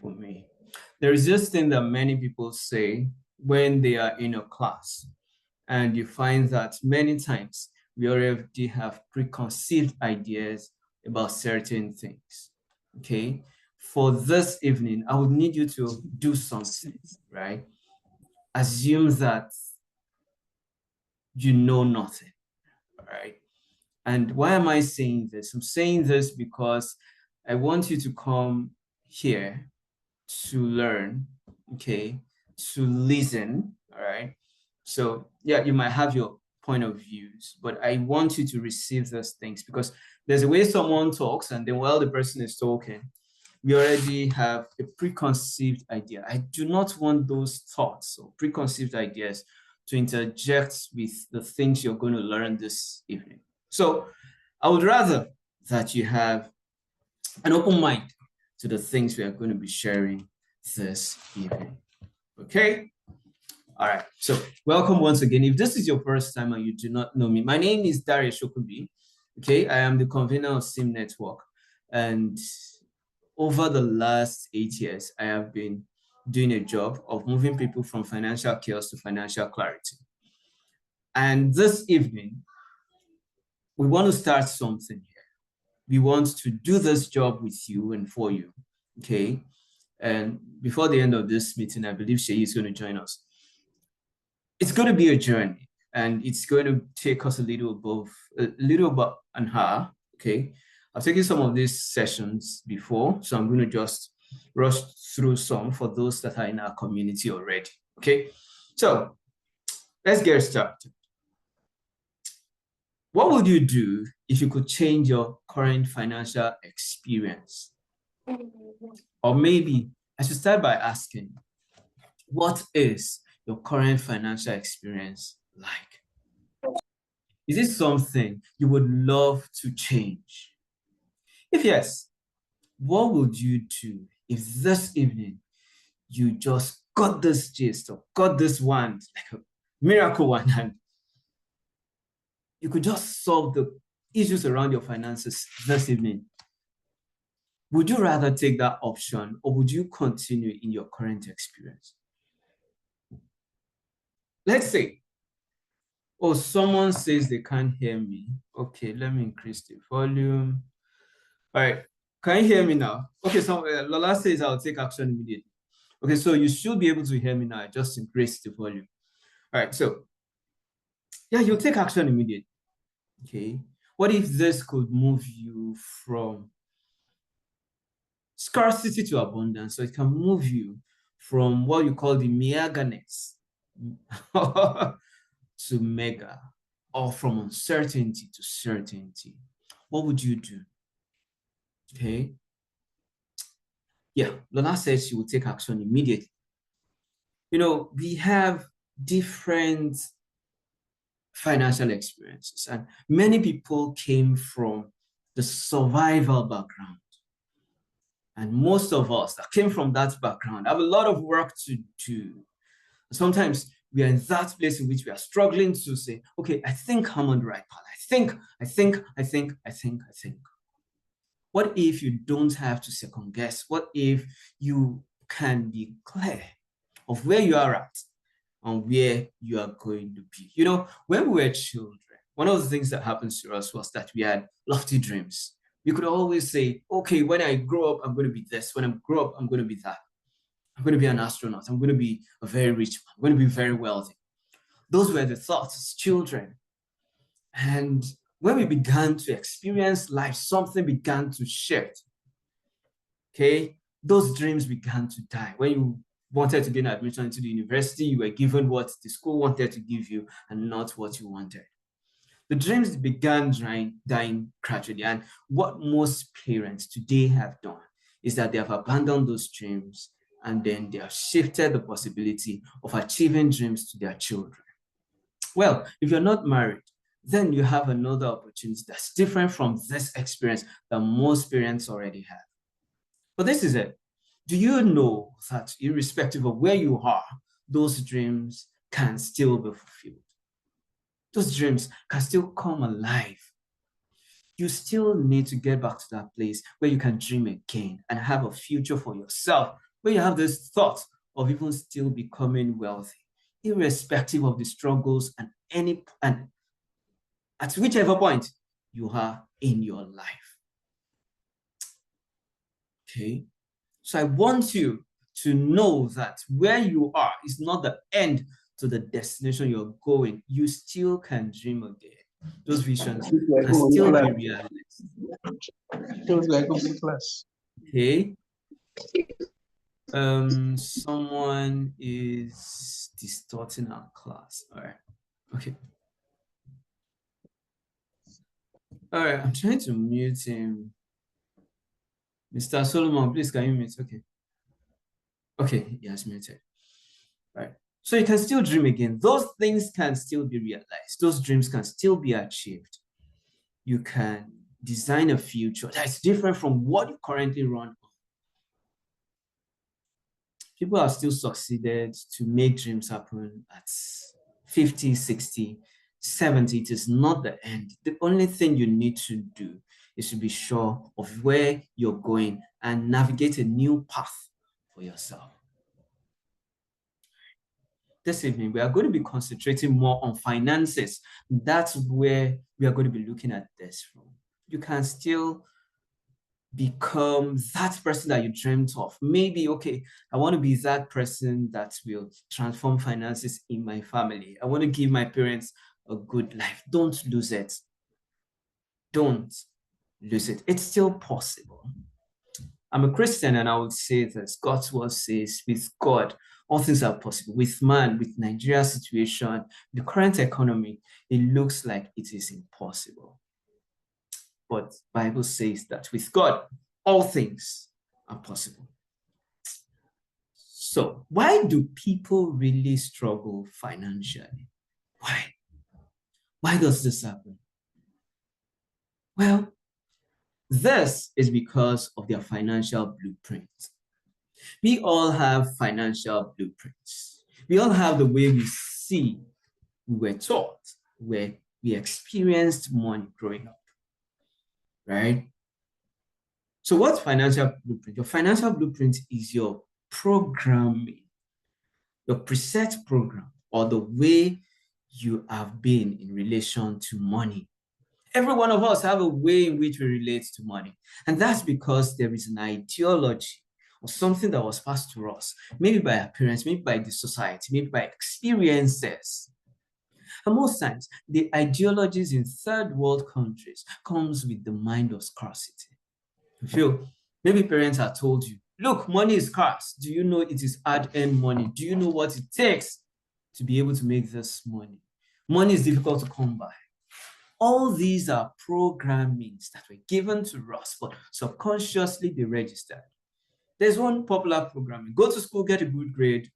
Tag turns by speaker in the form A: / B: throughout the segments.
A: for me. There is this thing that many people say when they are in a class, and you find that many times we already have preconceived ideas about certain things. Okay. For this evening, I would need you to do something, right? Assume that you know nothing, right? And why am I saying this? I'm saying this because I want you to come here to learn, okay, to listen, all right? So, yeah, you might have your point of views, but I want you to receive those things because there's a way someone talks, and then while the person is talking, we already have a preconceived idea. I do not want those thoughts or preconceived ideas to interject with the things you're going to learn this evening. So I would rather that you have an open mind to the things we are going to be sharing this evening. Okay? All right. So welcome once again. If this is your first time and you do not know me, my name is Darius Shokubi. Okay, I am the convener of SIM Network. And over the last 8 years, I have been doing a job of moving people from financial chaos to financial clarity. And this evening, we want to start something here. We want to do this job with you and for you, okay? And before the end of this meeting, I believe Sheyi is going to join us. It's going to be a journey, and it's going to take us a little about an hour, okay? I've taken some of these sessions before, so I'm going to just rush through some for those that are in our community already, okay? So let's get started. What would you do if you could change your current financial experience? Or maybe I should start by asking, what is your current financial experience like? Is it something you would love to change? If yes, what would you do if this evening you just got this gist or got this wand, like a miracle wand, and you could just solve the issues around your finances this evening? Would you rather take that option, or would you continue in your current experience? Let's say, oh, someone says they can't hear me. Okay, let me increase the volume. All right, can you hear me now? Okay, so Lola says I'll take action immediately. Okay, so you should be able to hear me now. I just increased the volume. All right, so yeah, you'll take action immediately. Okay, what if this could move you from scarcity to abundance? So it can move you from what you call the meagerness to mega, or from uncertainty to certainty. What would you do? Okay. Yeah, Lola says she will take action immediately. You know, we have different financial experiences, and many people came from the survival background. And most of us that came from that background have a lot of work to do. Sometimes we are in that place in which we are struggling to say, okay, I think I'm on the right path. I think. What if you don't have to second guess? What if you can be clear of where you are at and where you are going to be? You know, when we were children, one of the things that happens to us was that we had lofty dreams. We could always say, okay, when I grow up, I'm going to be this. When I grow up, I'm going to be that. I'm going to be an astronaut. I'm going to be a very rich man. I'm going to be very wealthy. Those were the thoughts as children. And when we began to experience life, something began to shift. Okay, those dreams began to die. When you wanted to gain admission into the university, you were given what the school wanted to give you and not what you wanted. The dreams began dying gradually. And what most parents today have done is that they have abandoned those dreams, and then they have shifted the possibility of achieving dreams to their children. Well, if you're not married, then you have another opportunity that's different from this experience that most parents already have. But this is it. Do you know that irrespective of where you are, those dreams can still be fulfilled? Those dreams can still come alive. You still need to get back to that place where you can dream again and have a future for yourself when you have this thought of even still becoming wealthy, irrespective of the struggles and at whichever point you are in your life. Okay, so I want you to know that where you are is not the end to the destination you're going. You still can dream again. Those visions can still be realized.
B: Feels like a class.
A: Okay. Someone is distorting our class. All right. Okay. All right. I'm trying to mute him. Mr. Solomon, please can you mute? Okay. Okay. He has muted. All right. So you can still dream again. Those things can still be realized. Those dreams can still be achieved. You can design a future that's different from what you currently run on. People have still succeeded to make dreams happen at 50, 60, 70. It is not the end. The only thing you need to do is to be sure of where you're going and navigate a new path for yourself. This evening, we are going to be concentrating more on finances. That's where we are going to be looking at this from. You can still become that person that you dreamt of. Maybe, okay, I want to be that person that will transform finances in my family. I want to give my parents a good life. Don't lose it. Don't lose it. It's still possible. I'm a Christian, and I would say that God's word says, with God, all things are possible. With man, with Nigeria's situation, the current economy, it looks like it is impossible. But the Bible says that with God, all things are possible. So why do people really struggle financially? Why? Why does this happen? Well, this is because of their financial blueprint. We all have financial blueprints. We all have the way we see, we were taught, where we experienced money growing up, right? So what's financial blueprint? Your financial blueprint is your programming, your preset program, or the way you have been in relation to money. Every one of us have a way in which we relate to money. And that's because there is an ideology or something that was passed to us, maybe by our parents, maybe by the society, maybe by experiences. And most times, the ideologies in third world countries comes with the mind of scarcity. You feel, maybe parents have told you, look, money is scarce. Do you know it is hard-earned money? Do you know what it takes to be able to make this money? Money is difficult to come by. All these are programmings that were given to us, but subconsciously they registered. There's one popular programming: go to school, get a good grade,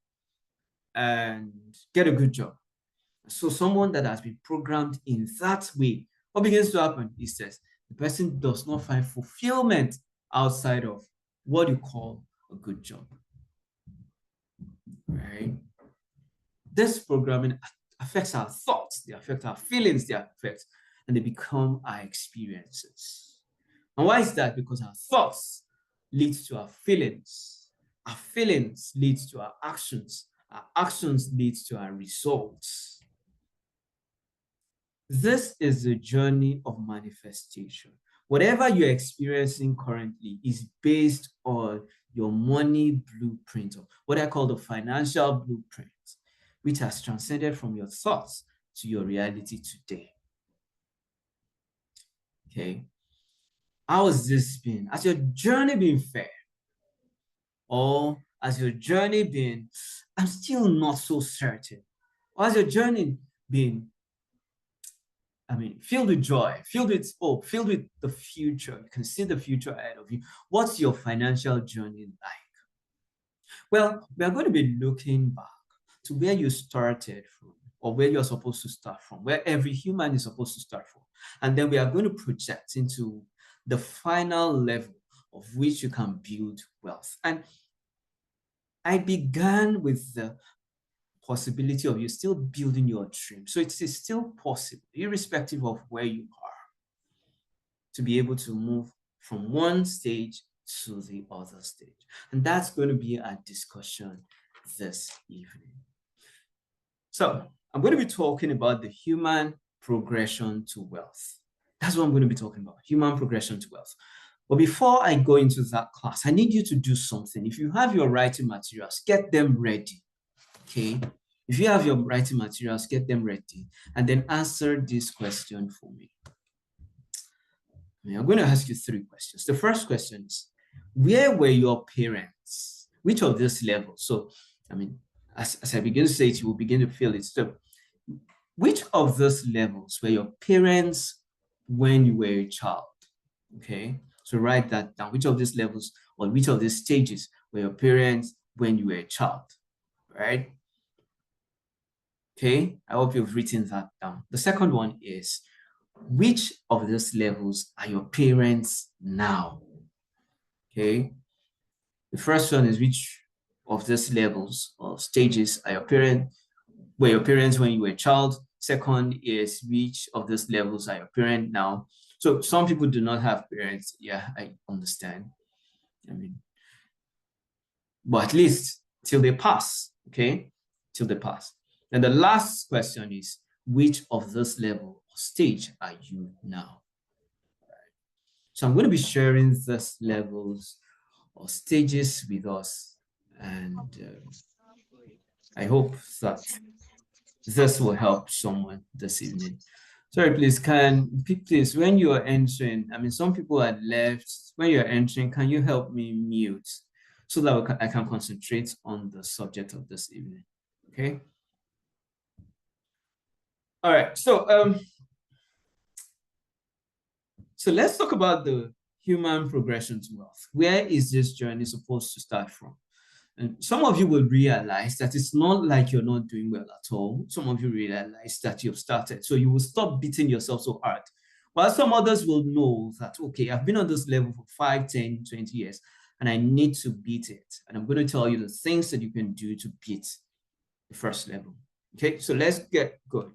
A: and get a good job. So someone that has been programmed in that way, what begins to happen is that the person does not find fulfillment outside of what you call a good job, right? This programming affects our thoughts, they affect our feelings, and they become our experiences. And why is that? Because our thoughts lead to our feelings lead to our actions lead to our results. This is the journey of manifestation. Whatever you're experiencing currently is based on your money blueprint, or what I call the financial blueprint, which has transcended from your thoughts to your reality today. Okay. How has this been? Has your journey been fair? Or has your journey been, I'm still not so certain? Or has your journey been, filled with joy, filled with hope, filled with the future? You can see the future ahead of you. What's your financial journey like? Well, we are going to be looking back to where you started from, or where you're supposed to start from, where every human is supposed to start from. And then we are going to project into the final level of which you can build wealth. And I began with the possibility of you still building your dream. So it is still possible, irrespective of where you are, to be able to move from one stage to the other stage. And that's going to be our discussion this evening. So I'm going to be talking about the human progression to wealth. That's what I'm going to be talking about, human progression to wealth. But before I go into that class, I need you to do something. If you have your writing materials, get them ready, okay? If you have your writing materials, get them ready, and then answer this question for me. I'm going to ask you 3 questions. The first question is, where were your parents? Which of these levels? So, as I begin to say it, you will begin to feel it. So, which of those levels were your parents when you were a child? Okay, so write that down. Which of these levels or which of these stages were your parents when you were a child, right? Okay, I hope you've written that down. The second one is, which of these levels are your parents now? Okay, the first one is, which of these levels or stages are were your parents when you were a child? Second is, which of these levels are your parent now? So some people do not have parents. Yeah, I understand. But at least till they pass, okay? Till they pass. And the last question is, which of this level or stage are you now? So I'm going to be sharing these levels or stages with us. And I hope that this will help someone this evening. Sorry, please, when you are entering, some people are left. When you're entering, can you help me mute so that I can concentrate on the subject of this evening? Okay. All right. So let's talk about the human progression to wealth. Where is this journey supposed to start from? And some of you will realize that it's not like you're not doing well at all. Some of you realize that you've started. So you will stop beating yourself so hard. While some others will know that, okay, I've been on this level for 5, 10, 20 years, and I need to beat it. And I'm going to tell you the things that you can do to beat the first level. Okay, so let's get going.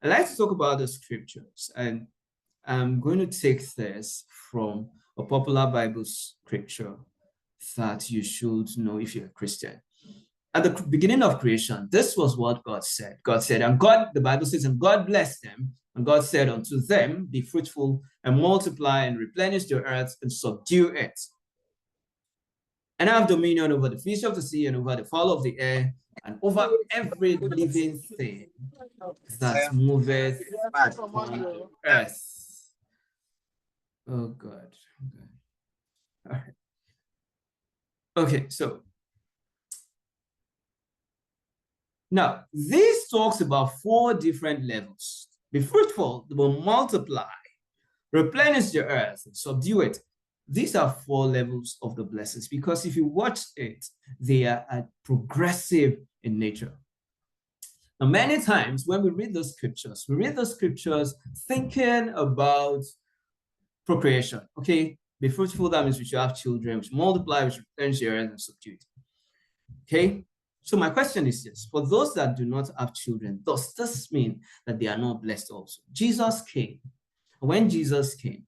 A: I'd like to talk about the scriptures. And I'm going to take this from a popular Bible scripture that you should know if you're a Christian. At the beginning of creation, this was what God said. God said, and God, the Bible says, and God blessed them, and God said unto them, be fruitful and multiply and replenish the earth and subdue it. And have dominion over the fish of the sea and over the fowl of the air and over every living thing that moveth upon the earth. Oh God. Okay. All right. Okay, so now this talks about 4 different levels. Be fruitful, will multiply, replenish the earth, and subdue it. These are 4 levels of the blessings, because if you watch it, they are progressive in nature. Now, many times when we read the scriptures thinking about procreation. Okay, be fruitful, that means we should have children, we should multiply, we should replenish the earth and subdue it. Okay, so my question is this: for those that do not have children, does this mean that they are not blessed also? Jesus came. When Jesus came,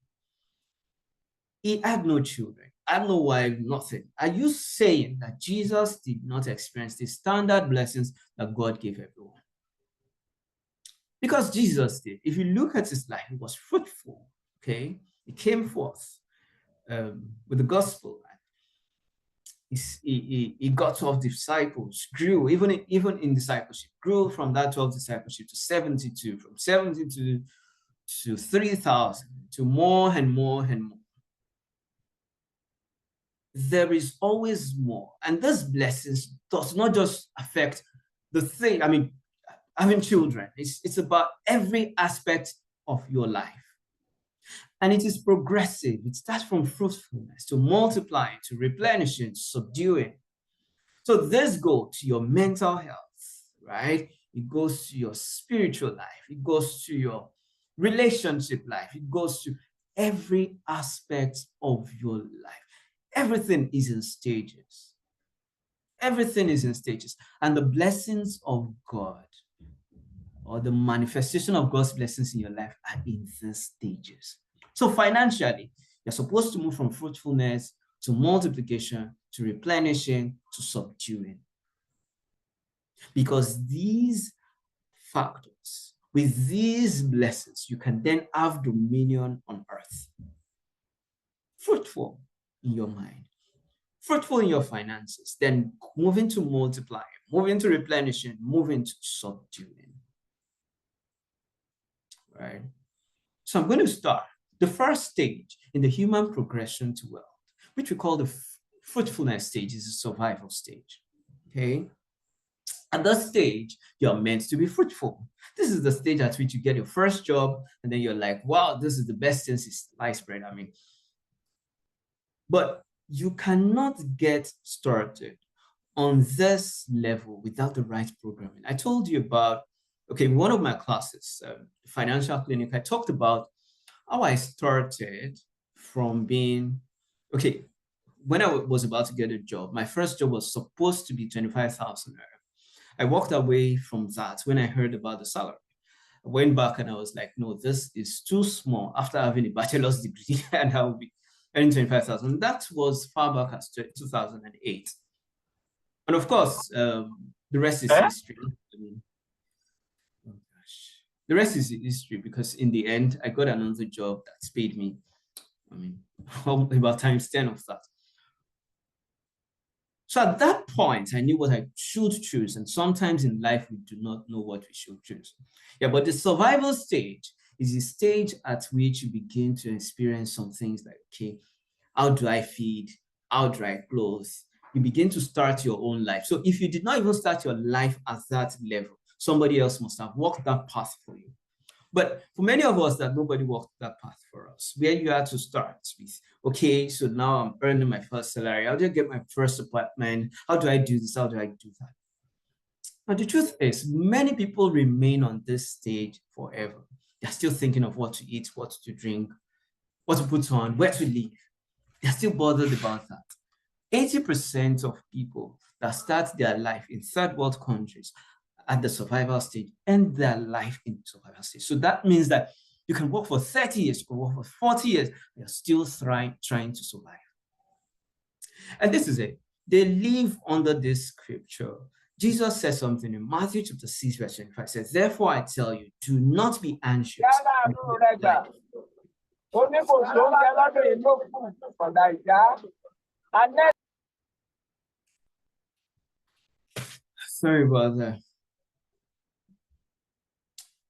A: he had no children, had no wife, nothing. Are you saying that Jesus did not experience the standard blessings that God gave everyone? Because Jesus did. If you look at his life, he was fruitful. Okay, he came forth with the gospel. He got 12 disciples, grew even in discipleship, grew from that 12 discipleship to 72, from 72 to 3,000, to more and more and more. There is always more, and this blessings does not just affect the thing. Having children, it's about every aspect of your life. And it is progressive. It starts from fruitfulness to multiplying, to replenishing, to subduing. So this goes to your mental health, right? It goes to your spiritual life. It goes to your relationship life. It goes to every aspect of your life. Everything is in stages. Everything is in stages. And the blessings of God, or the manifestation of God's blessings in your life, are in these stages. So financially, you're supposed to move from fruitfulness to multiplication, to replenishing, to subduing. Because these factors, with these blessings, you can then have dominion on earth. Fruitful in your mind, fruitful in your finances, then moving to multiplying, moving to replenishing, moving to subduing. Right? So I'm going to start. The first stage in the human progression to wealth, which we call the fruitfulness stage, is the survival stage. Okay? At that stage, you're meant to be fruitful. This is the stage at which you get your first job, and then you're like, wow, this is the best thing since sliced bread. I mean, but you cannot get started on this level without the right programming. I told you about, okay, one of my classes, Financial Clinic, I talked about how I started from being, okay, when I was about to get a job, my first job was supposed to be 25,000. I walked away from that when I heard about the salary. I went back and I was like, no, this is too small after having a bachelor's degree and I will be earning 25,000. That was far back as 2008. And of course, the rest is history. I mean, oh gosh. The rest is history because in the end, I got another job that's paid me, I mean, about times 10 of that. So at that point, I knew what I should choose. And sometimes in life, we do not know what we should choose. Yeah, but the survival stage is the stage at which you begin to experience some things like, okay, how do I feed? How do I clothe? You begin to start your own life. So if you did not even start your life at that level, somebody else must have walked that path for you. But for many of us, that nobody walked that path for us, where you had to start with, okay, so now I'm earning my first salary. How do I get my first apartment? How do I do this? How do I do that? But the truth is, many people remain on this stage forever. They're still thinking of what to eat, what to drink, what to put on, where to live. They're still bothered about that. 80% of people that start their life in third world countries at the survival stage end their life in the survival stage. So that means that you can work for 30 years, you can work for 40 years, you're still trying to survive. And this is it. They live under this scripture. Jesus says something in Matthew chapter 6, verse 25, says, therefore I tell you, do not be anxious. Sorry about that.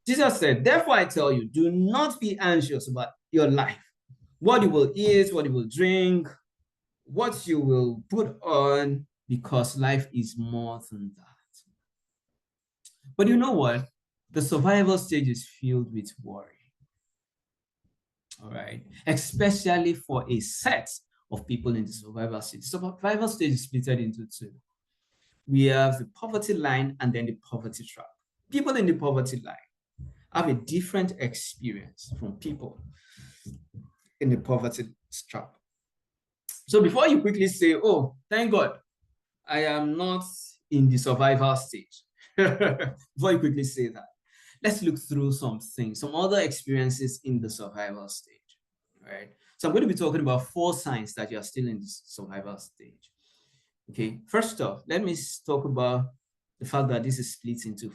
A: Jesus said, therefore I tell you, do not be anxious about your life, what you will eat, what you will drink, what you will put on, because life is more than that. But you know what? The survival stage is filled with worry. All right, especially for a set of people in the survival stage. The survival stage is split into two. We have the poverty line and then the poverty trap. People in the poverty line have a different experience from people in the poverty trap. So before you quickly say, oh, thank God, I am not in the survival stage. Before you quickly say that, let's look through some things, some other experiences in the survival stage, right? So I'm going to be talking about 4 signs that you're still in the survival stage. Okay, first off, let me talk about the fact that this is split into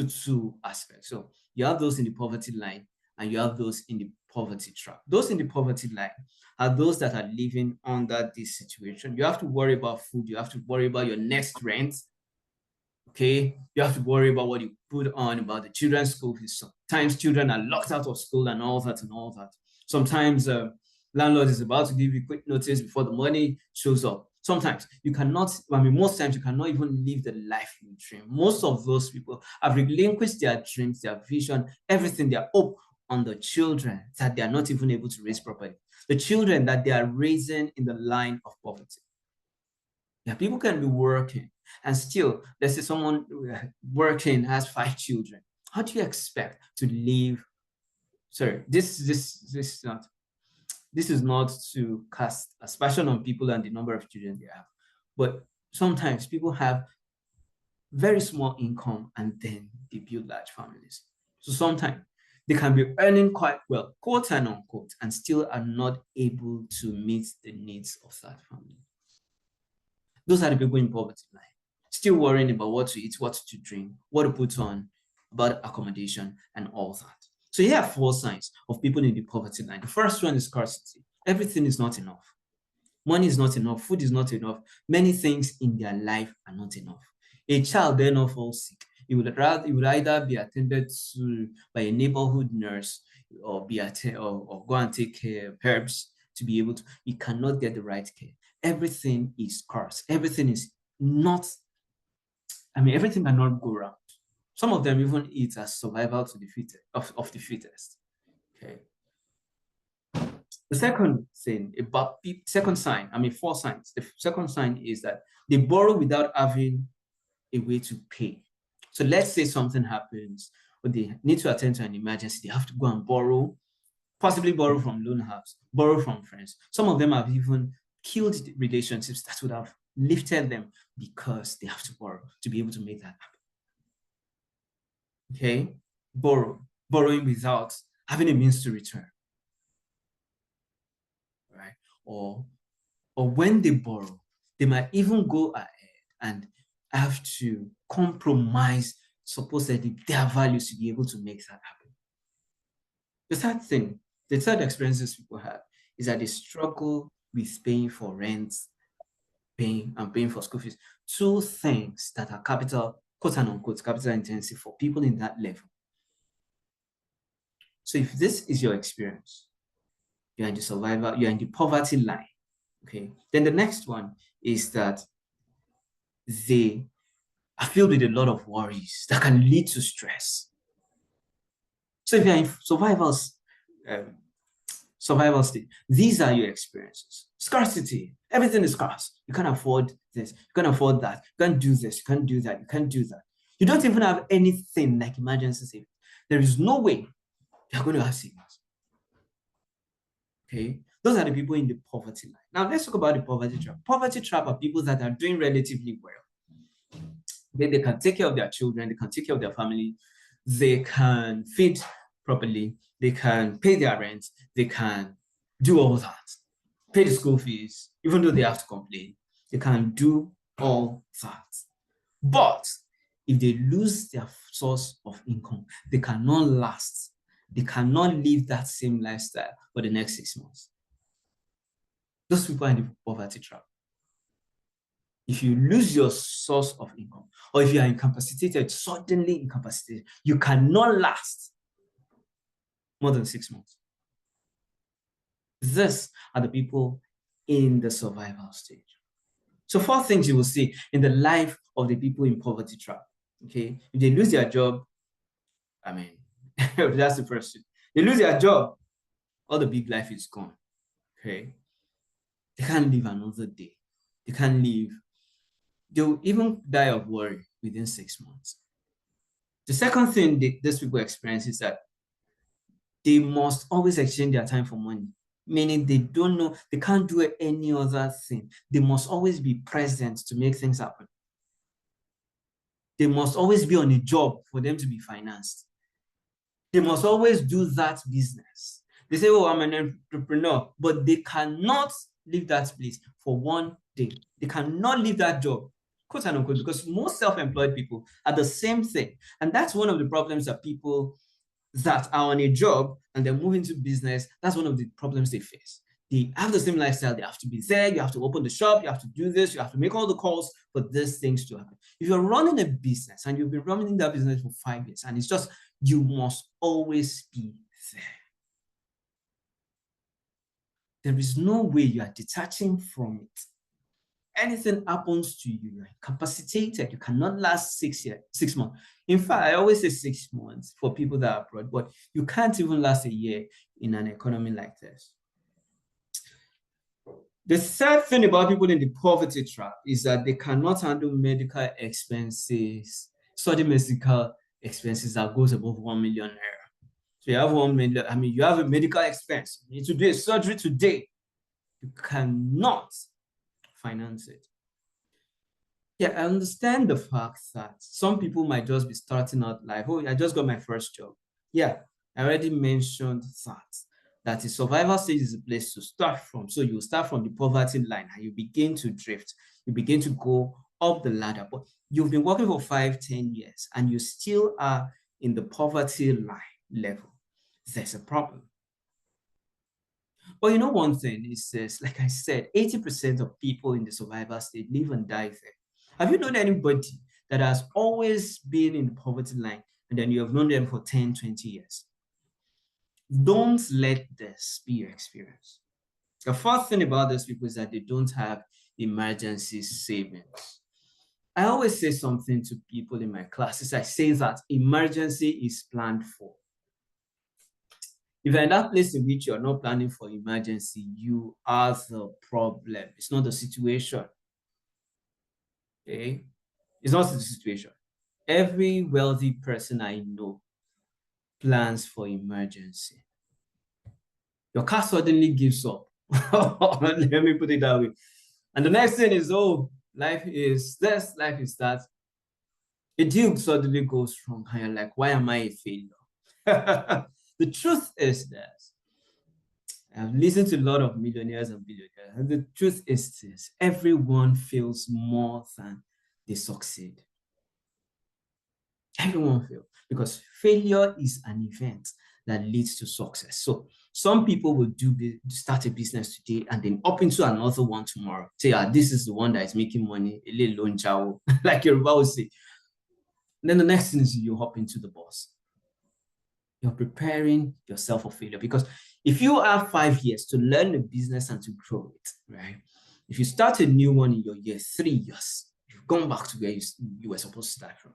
A: 2 aspects. So you have those in the poverty line and you have those in the poverty trap. Those in the poverty line are those that are living under this situation. You have to worry about food. You have to worry about your next rent. Okay, you have to worry about what you put on, about the children's school fees. Sometimes children are locked out of school and all that and all that. Sometimes landlord is about to give you quick notice before the money shows up. Sometimes you cannot, I mean, most times you cannot even live the life you dream. Most of those people have relinquished their dreams, their vision, everything, their hope on the children that they are not even able to raise properly. The children that they are raising in the line of poverty. Yeah, people can be working and still, let's say someone working has 5 children. How do you expect to live? Sorry, this is not to cast aspersion on people and the number of children they have, but sometimes people have very small income and then they build large families. So sometimes They can be earning quite well, quote and unquote, and still are not able to meet the needs of that family. Those are the people in poverty line, still worrying about what to eat, what to drink, what to put on, about accommodation, and all that. So here are 4 signs of people in the poverty line. The first one is scarcity. Everything is not enough. Money is not enough. Food is not enough. Many things in their life are not enough. A child then not fall sick. It would either be attended to by a neighborhood nurse or or go and take herbs to be able to. You cannot get the right care. Everything is scarce. Everything is not. Everything cannot go around. Some of them even eat as survival to the fittest of the fittest. Okay. The second thing about second sign, 4 signs. The second sign is that they borrow without having a way to pay. So let's say something happens, or they need to attend to an emergency. They have to go and borrow, possibly borrow from loan apps, borrow from friends. Some of them have even killed relationships that would have lifted them because they have to borrow to be able to make that happen. Okay, borrowing without having a means to return. Right? Or when they borrow, they might even go ahead and have to compromise supposedly their values to be able to make that happen. The third experiences people have is that they struggle with paying for rent, paying for school fees. 2 things that are capital, quote and unquote, capital intensive for people in that level. So if this is your experience, you're in the survivor, you're in the poverty line, okay? Then the next one is that they are filled with a lot of worries that can lead to stress. So if you're in survival state, these are your experiences. Scarcity, everything is scarce. You can't afford this, you can't afford that, you can't do this, you can't do that, you can't do that. You don't even have anything like emergency savings. There is no way you're going to have savings. Okay, those are the people in the poverty line. Now let's talk about the poverty trap. Poverty trap are people that are doing relatively well. They can take care of their children, they can take care of their family, they can feed properly, they can pay their rent, they can do all that, pay the school fees, even though they have to complain, they can do all that. But if they lose their source of income, they cannot last. They cannot live that same lifestyle for the next 6 months. Those people are in the poverty trap. If you lose your source of income, or if you are incapacitated, suddenly incapacitated, you cannot last more than 6 months. These are the people in the survival stage. So 4 things you will see in the life of the people in poverty trap. Okay, if they lose their job, that's the first thing. They lose their job, all the big life is gone. Okay, they can't live another day. They can't live. They'll even die of worry within 6 months. The second thing these people experience is that they must always exchange their time for money, meaning they don't know, they can't do any other thing. They must always be present to make things happen. They must always be on a job for them to be financed. They must always do that business. They say, oh, I'm an entrepreneur, but they cannot leave that place for 1 day. They cannot leave that job, quote and unquote, because most self-employed people are the same thing. And that's one of the problems that people that are on a job and they're moving to business, that's one of the problems they face. They have the same lifestyle. They have to be there. You have to open the shop. You have to do this. You have to make all the calls for these things to happen. If you're running a business and you've been running that business for 5 years and it's just, you must always be there. There is no way you are detaching from it. Anything happens to you, you're incapacitated. You cannot last 6 months. In fact, I always say 6 months for people that are abroad, but you can't even last a year in an economy like this. The third thing about people in the poverty trap is that they cannot handle medical expenses, sudden medical expenses that goes above 1 million naira. So you have 1 million, you have a medical expense, you need to do a surgery today. You cannot finance it. Yeah, I understand the fact that some people might just be starting out life. Oh, I just got my first job. Yeah, I already mentioned that the survival stage is a place to start from. So you start from the poverty line and you begin to drift. You begin to go up the ladder. But you've been working for 5, 10 years and you still are in the poverty line level. There's a problem. But you know one thing is this, like I said, 80% of people in the survival state live and die there. Have you known anybody that has always been in the poverty line and then you have known them for 10, 20 years? Don't let this be your experience. The first thing about those people is that they don't have emergency savings. I always say something to people in my classes. I say that emergency is planned for. If you're in that place in which you're not planning for emergency, you are the problem. It's not the situation. Okay? It's not the situation. Every wealthy person I know plans for emergency. Your car suddenly gives up. Let me put it that way. And the next thing is, oh, life is this, life is that. A deal suddenly goes wrong. And you're like, why am I a failure? The truth is this. I've listened to a lot of millionaires and billionaires, and the truth is this: everyone fails more than they succeed. Everyone fails because failure is an event that leads to success. So some people will start a business today and then up into another one tomorrow. Say, this is the one that is making money, a little lonchao, like Yoruba would say. And then the next thing is you hop into the bus. You're preparing yourself for failure because if you have 5 years to learn a business and to grow it, right? If you start a new one in your year 3 years, you've gone back to where you were supposed to start from.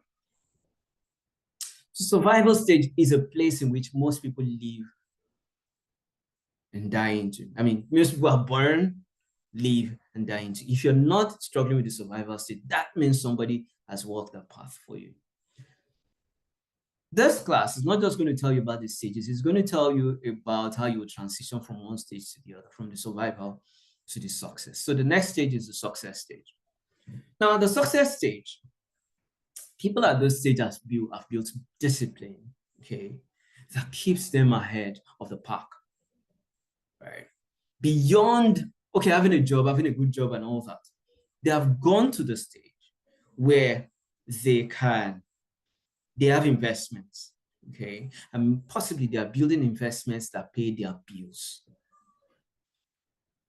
A: So survival stage is a place in which most people live and die into. I mean, most people are born, live, and die into. If you're not struggling with the survival state, that means somebody has walked that path for you. This class is not just going to tell you about the stages, it's going to tell you about how you will transition from one stage to the other, from the survival to the success. So the next stage is the success stage. Now, the success stage, people at this stage have built discipline, okay, that keeps them ahead of the pack, right? Beyond, okay, having a job, having a good job and all that, they have gone to the stage where they have investments, okay? And possibly they are building investments that pay their bills.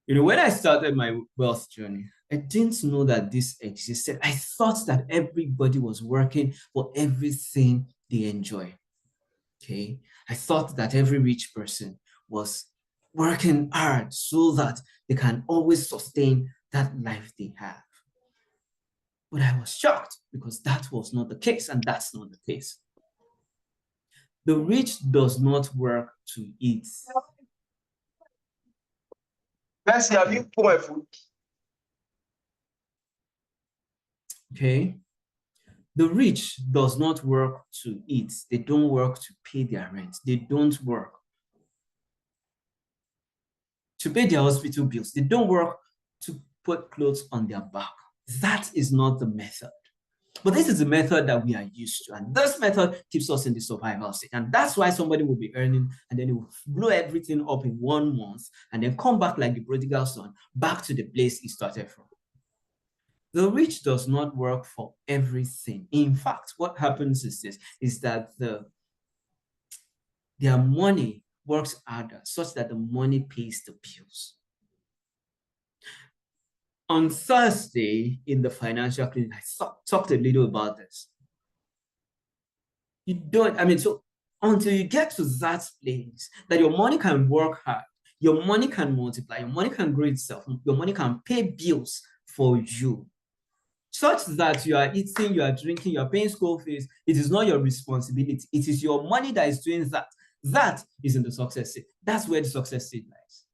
A: You know, when I started my wealth journey, I didn't know that this existed. I thought that everybody was working for everything they enjoy, okay? I thought that every rich person was working hard so that they can always sustain that life they have. But I was shocked because that was not the case, and that's not the case. The rich does not work to eat.
B: Merci, have you put my food?
A: Okay? The rich does not work to eat. They don't work to pay their rent. They don't work to pay their hospital bills. They don't work to put clothes on their back. That is not the method. But this is the method that we are used to. And this method keeps us in the survival state. And that's why somebody will be earning and then it will blow everything up in 1 month and then come back like the prodigal son, back to the place he started from. The rich does not work for everything. In fact, what happens is this, is that their money works harder such that the money pays the bills. On Thursday in the financial clinic, I talked a little about this. So until you get to that place that your money can work hard, your money can multiply, your money can grow itself, your money can pay bills for you, such that you are eating, you are drinking, you are paying school fees, it is not your responsibility. It is your money that is doing that. That is in the success state. That's where the success state lies.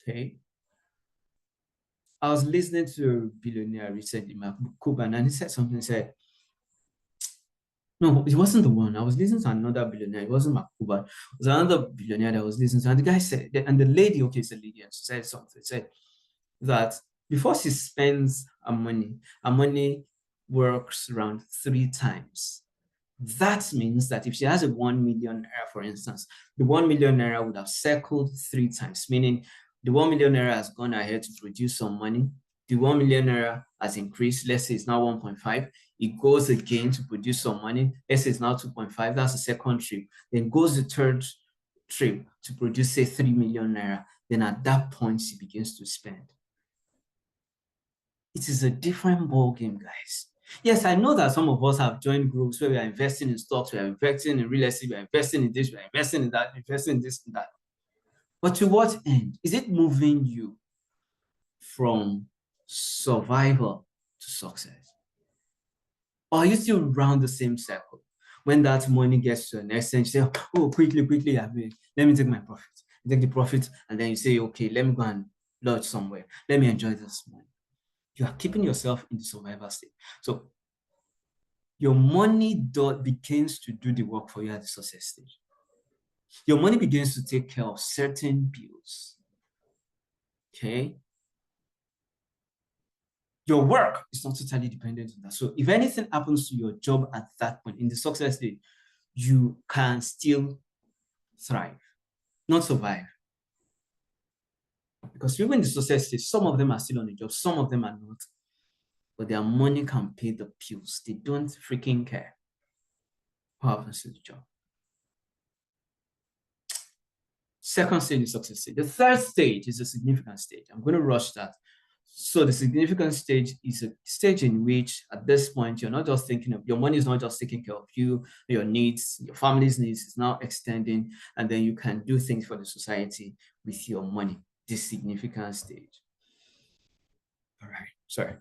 A: Okay. I was listening to a billionaire recently, Mark Cuban, and he said something. He said, no, it wasn't the one. I was listening to another billionaire. It wasn't Mark Cuban. It was another billionaire that I was listening to. And the guy said, and the lady, okay, it's a lady, and she said something. Said that before she spends her money works around 3 times That means that if she has a 1 million naira, for instance, the 1 million naira would have circled 3 times, meaning the 1 million naira has gone ahead to produce some money. The 1 million naira has increased. Let's say it's now 1.5. It goes again to produce some money. Let's say it's now 2.5. That's the second trip. Then goes the third trip to produce, say, 3 million naira. Then at that point, she begins to spend. It is a different ball game, guys. Yes, I know that some of us have joined groups where we are investing in stocks, we are investing in real estate, we are investing in this, we are investing in that, investing in this and that. But to what end? Is it moving you from survival to success? Or are you still around the same circle? When that money gets to an extent, you say, oh, quickly, let me take my profit. You take the profit, and then you say, okay, let me go and lodge somewhere. Let me enjoy this money. You are keeping yourself in the survival state. So your money begins to do the work for you at the success stage. Your money begins to take care of certain bills. Okay? Your work is not totally dependent on that. So if anything happens to your job at that point in the success stage, you can still thrive, not survive. Because people in the success stage, some of them are still on the job, some of them are not. But their money can pay the bills. They don't freaking care what happens to the job. Second stage is success stage. The third stage is a significant stage. I'm going to rush that. So the significant stage is a stage in which at this point, you're not just thinking of your money is not just taking care of you, your needs, your family's needs is now extending, and then you can do things for the society with your money. This significant stage. All right, sorry.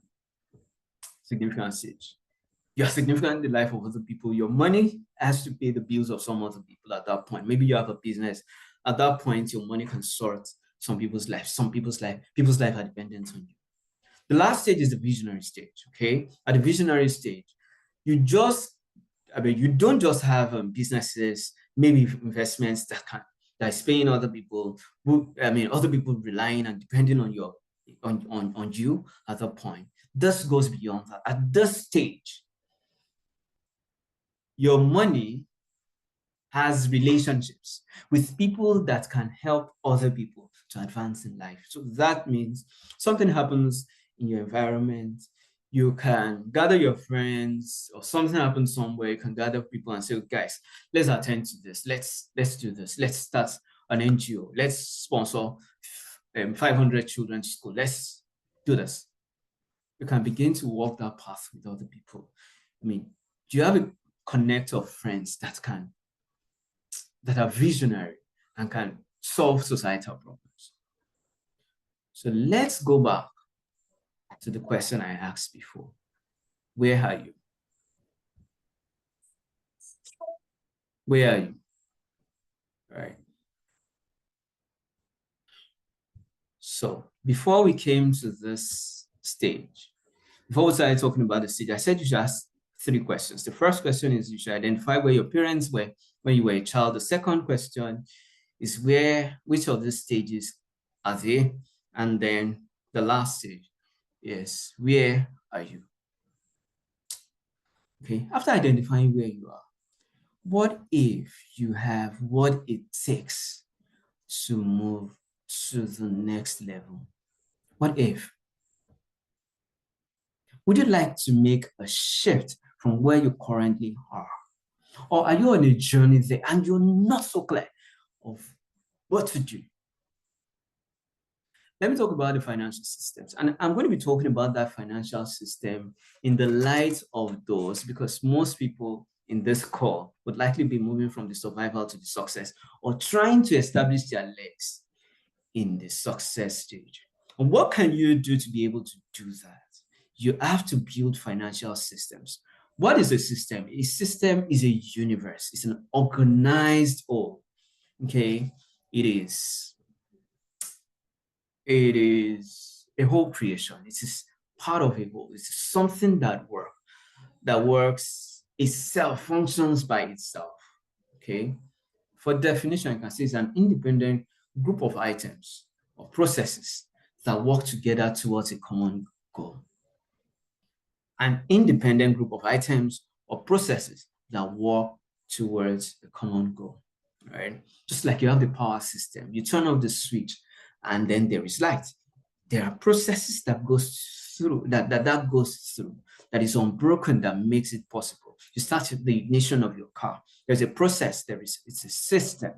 A: Significant stage. You're significant in the life of other people. Your money has to pay the bills of some other people at that point. Maybe you have a business. At that point, your money can sort some people's life. People's life are dependent on you. The last stage is the visionary stage, okay? At the visionary stage, you don't just have businesses, maybe investments that is paying other people, other people relying and depending on you at that point. This goes beyond that. At this stage, your money has relationships with people that can help other people to advance in life. So that means something happens in your environment, you can gather your friends, or something happens somewhere, you can gather people and say, guys, let's attend to this. Let's do this. Let's start an NGO. Let's sponsor 500 children's school. Let's do this. You can begin to walk that path with other people. Do you have a connect of friends that are visionary and can solve societal problems? So let's go back to the question I asked before. Where are you? Where are you? All right. So before we came to this stage, before we started talking about the stage, I said you should ask 3 questions. The first question is you should identify where your parents were when you were a child. The second question is which of these stages are they? And then the last stage is where are you? Okay, after identifying where you are, what if you have what it takes to move to the next level? What if? Would you like to make a shift from where you currently are? Or are you on a journey there and you're not so clear of what to do? Let me talk about the financial systems. And I'm going to be talking about that financial system in the light of those, because most people in this call would likely be moving from the survival to the success, or trying to establish their legs in the success stage. And what can you do to be able to do that? You have to build financial systems. What is a system? A system is a universe. It's an organized whole. Okay, it is a whole creation. It is part of a whole. It's something that works itself, functions by itself. Okay. For definition, you can say it's an independent group of items or processes that work together towards a common goal. An independent group of items or processes that work towards a common goal, right? Just like you have the power system, you turn off the switch and then there is light. There are processes that goes through, that goes through, that is unbroken, that makes it possible. You start with the ignition of your car. There's a process, it's a system.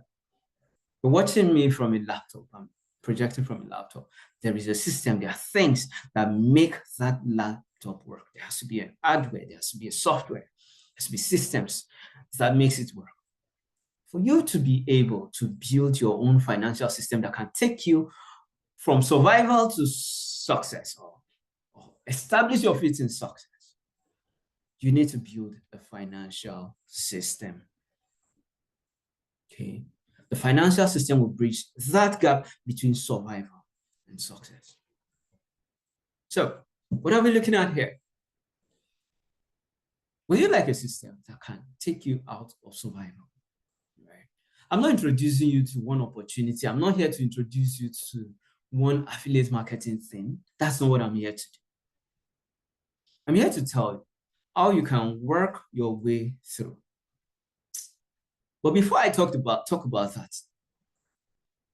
A: You're watching me from a laptop, I'm projecting from a laptop. There is a system, there are things that make that laptop work. There has to be an hardware, there has to be a software, there has to be systems that makes it work. For you to be able to build your own financial system that can take you from survival to success, or establish your feet in success, you need to build a financial system. Okay. The financial system will bridge that gap between survival and success. So, what are we looking at here? Would you like a system that can take you out of survival? Right. I'm not introducing you to one opportunity. I'm not here to introduce you to one affiliate marketing thing. That's not what I'm here to do. I'm here to tell you how you can work your way through. But before I talk about that,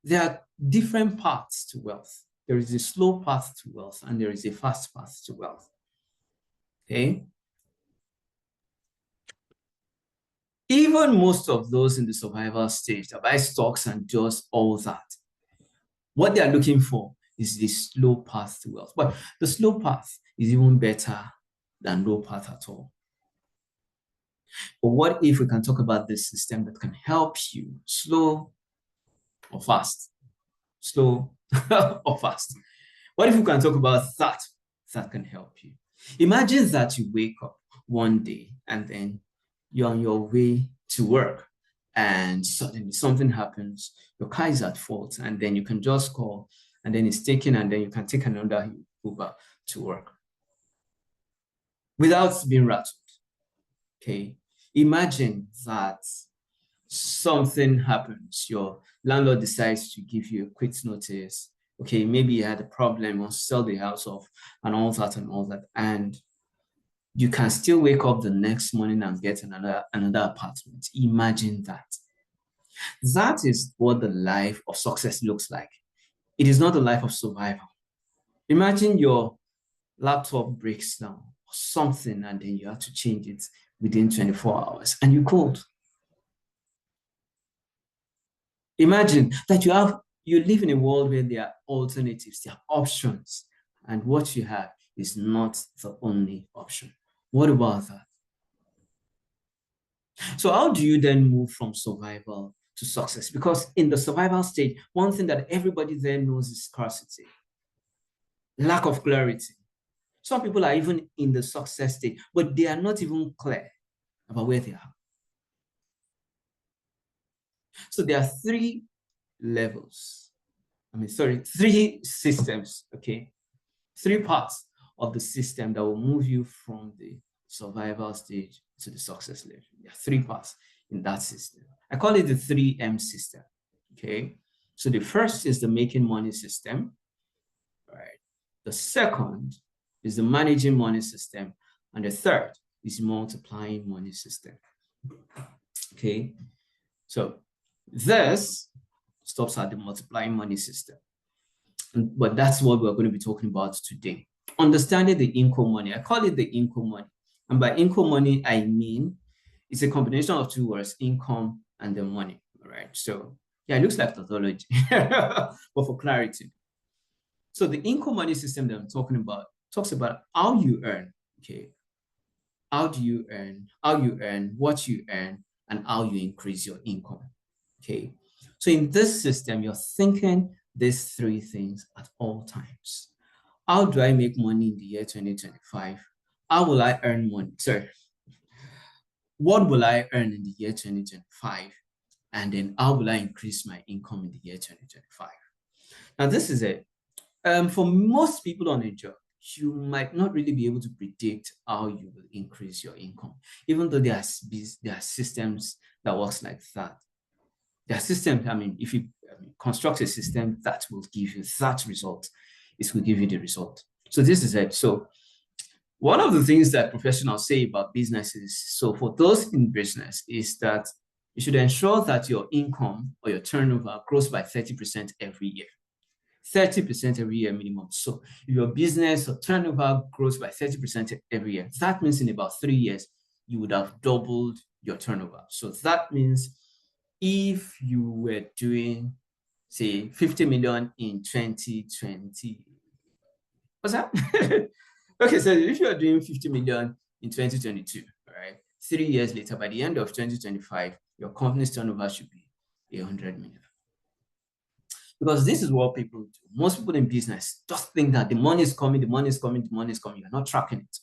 A: there are different paths to wealth. There is a slow path to wealth and there is a fast path to wealth. Okay? Even most of those in the survival stage that buy stocks and does all that, what they are looking for is the slow path to wealth. But the slow path is even better than no path at all. But what if we can talk about this system that can help you slow or fast? Slow or fast? What if we can talk about that can help you? Imagine that you wake up one day and then you're on your way to work and suddenly something happens, your car is at fault, and then you can just call and then it's taken and then you can take another Uber to work without being rattled. Okay, imagine that something happens, your landlord decides to give you a quit notice. Okay, maybe you had a problem, or sell the house off and all that, and you can still wake up the next morning and get another apartment. Imagine that. That is what the life of success looks like. It is not the life of survival. Imagine your laptop breaks down or something and then you have to change it within 24 hours and you could. Imagine that you live in a world where there are alternatives, there are options, and what you have is not the only option. What about that? So how do you then move from survival to success? Because in the survival stage, one thing that everybody there knows is scarcity, lack of clarity. Some people are even in the success stage, but they are not even clear about where they are. So there are three systems, okay? 3 parts of the system that will move you from the survival stage to the success level. There are 3 parts in that system. I call it the 3M system, okay? So the first is the making money system, right? The second is the managing money system, and the third is multiplying money system, okay? So this stops at the multiplying money system, but that's what we're going to be talking about today. Understanding the income money. I call it the income money. And by income money, I mean it's a combination of 2 words, income and the money, right? So yeah, it looks like tautology, but for clarity. So the income money system that I'm talking about talks about how you earn, okay? How do you earn, what you earn, and how you increase your income, okay? So in this system, you're thinking these 3 things at all times. How do I make money in the year 2025? How will I earn money? Sorry. What will I earn in the year 2025? And then how will I increase my income in the year 2025? Now, this is it. For most people on a job, you might not really be able to predict how you will increase your income, even though there are systems that works like that. There are systems, if you construct a system that will give you that result, it will give you the result. So this is it. So One of the things that professionals say about businesses, so for those in business, is that you should ensure that your income or your turnover grows by 30% every year. 30% every year minimum. So if your business or turnover grows by 30% every year, that means in about 3 years, you would have doubled your turnover. So that means if you were doing, say, 50 million in 2020, what's that? Okay, so if you're doing 50 million in 2022, right, 3 years later, by the end of 2025, your company's turnover should be 100 million. Because this is what people do. Most people in business just think that the money is coming, the money is coming, the money is coming. You're not tracking it,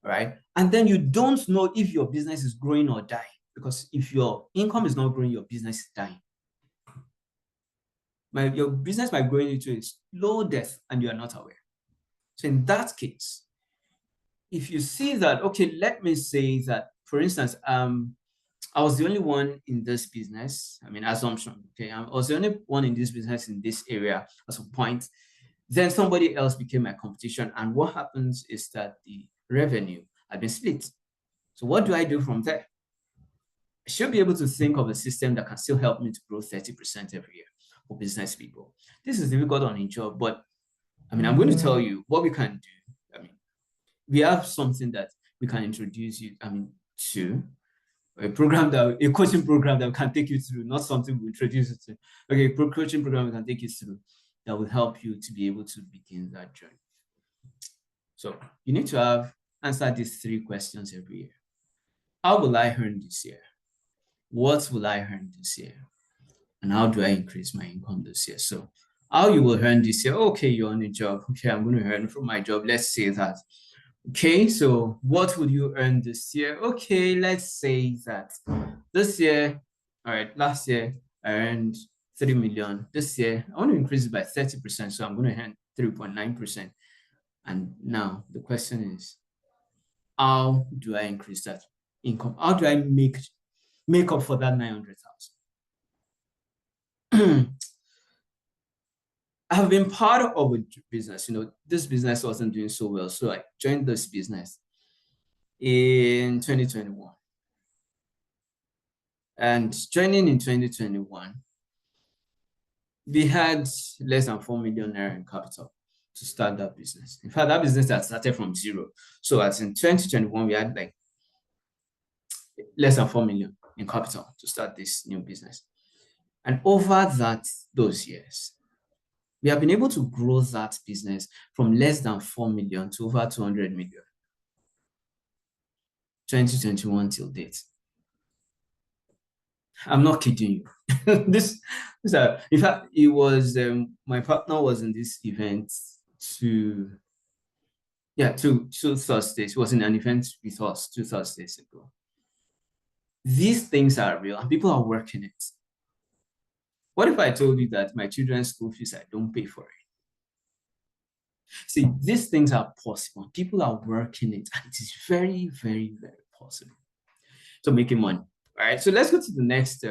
A: right? And then you don't know if your business is growing or dying. Because if your income is not growing, your business is dying. Your business might grow into a slow death and you are not aware. So in that case, if you see that, okay, let me say that, for instance, I was the only one in this business. I mean, assumption, okay? I was the only one in this business in this area at some point. Then somebody else became my competition. And what happens is that the revenue had been split. So what do I do from there? I should be able to think of a system that can still help me to grow 30% every year for business people. This is difficult on a job, but I mean, I'm going to tell you what we can do. I mean, we have something that we can introduce you, to a coaching program that we can take you through, not something we introduce you to. Okay, coaching program we can take you through that will help you to be able to begin that journey. So you need to have answered these 3 questions every year. How will I earn this year? What will I earn this year? And how do I increase my income this year? So how you will earn this year? Okay, you're on a job. Okay, I'm going to earn from my job. Let's say that. Okay, so what would you earn this year? Okay, let's say that this year, all right, last year I earned 3 million. This year, I want to increase it by 30%. So I'm going to earn 3.9%. And now the question is, how do I increase that income? How do I make up for that 900,000? I have been part of a business. This business wasn't doing so well. So I joined this business in 2021. And joining in 2021, we had less than 4 million naira in capital to start that business. In fact, that business had started from zero. So as in 2021, we had like less than 4 million in capital to start this new business. And over those years, we have been able to grow that business from less than 4 million to over 200 million. 2021 till date. I'm not kidding you. In fact, it was my partner was in this event two Thursdays. He was in an event with us 2 Thursdays ago. These things are real and people are working it. What if I told you that my children's school fees, I don't pay for it? See, these things are possible. People are working it, and it is very, very, very possible. So making money. All right. So let's go to the next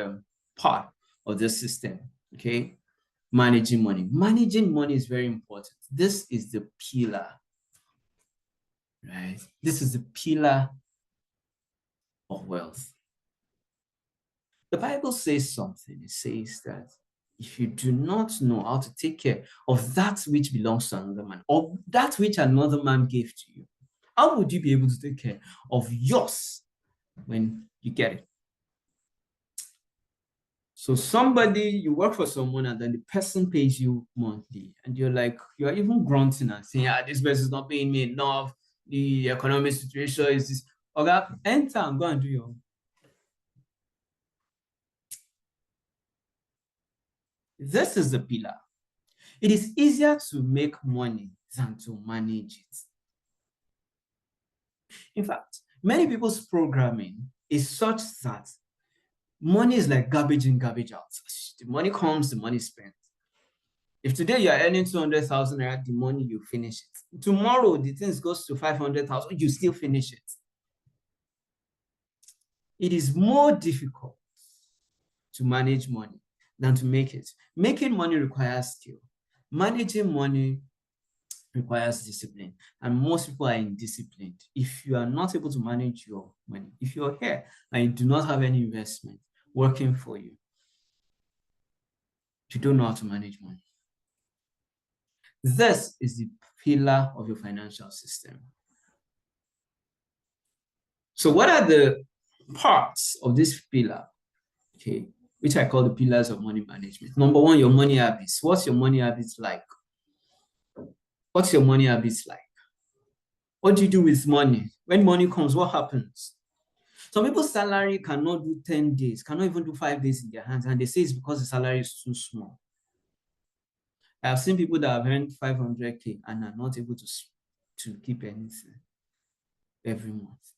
A: part of this system. Okay. Managing money. Managing money is very important. This is the pillar. Right. This is the pillar of wealth. The Bible says something. It says that if you do not know how to take care of that which belongs to another man, or that which another man gave to you, how would you be able to take care of yours when you get it? So you work for someone and then the person pays you monthly and you're even grunting and saying, this person is not paying me enough. The economic situation is this. Okay, enter and go and do your own. This is the pillar. It is easier to make money than to manage it. In fact, many people's programming is such that money is like garbage in, garbage out. The money comes, the money is spent. If today you are earning 200,000 naira, the money, you finish it. Tomorrow, the things goes to 500,000, you still finish it. It is more difficult to manage money than to make it. Making money requires skill. Managing money requires discipline, and most people are indisciplined. If you are not able to manage your money, if you're here and you do not have any investment working for you, you don't know how to manage money. This is the pillar of your financial system. So what are the parts of this pillar, okay, which I call the pillars of money management? Number one, your money habits. What's your money habits like? What's your money habits like? What do you do with money? When money comes, what happens? Some people's salary cannot do 10 days, cannot even do 5 days in their hands, and they say it's because the salary is too small. I've seen people that have earned 500K and are not able to keep anything every month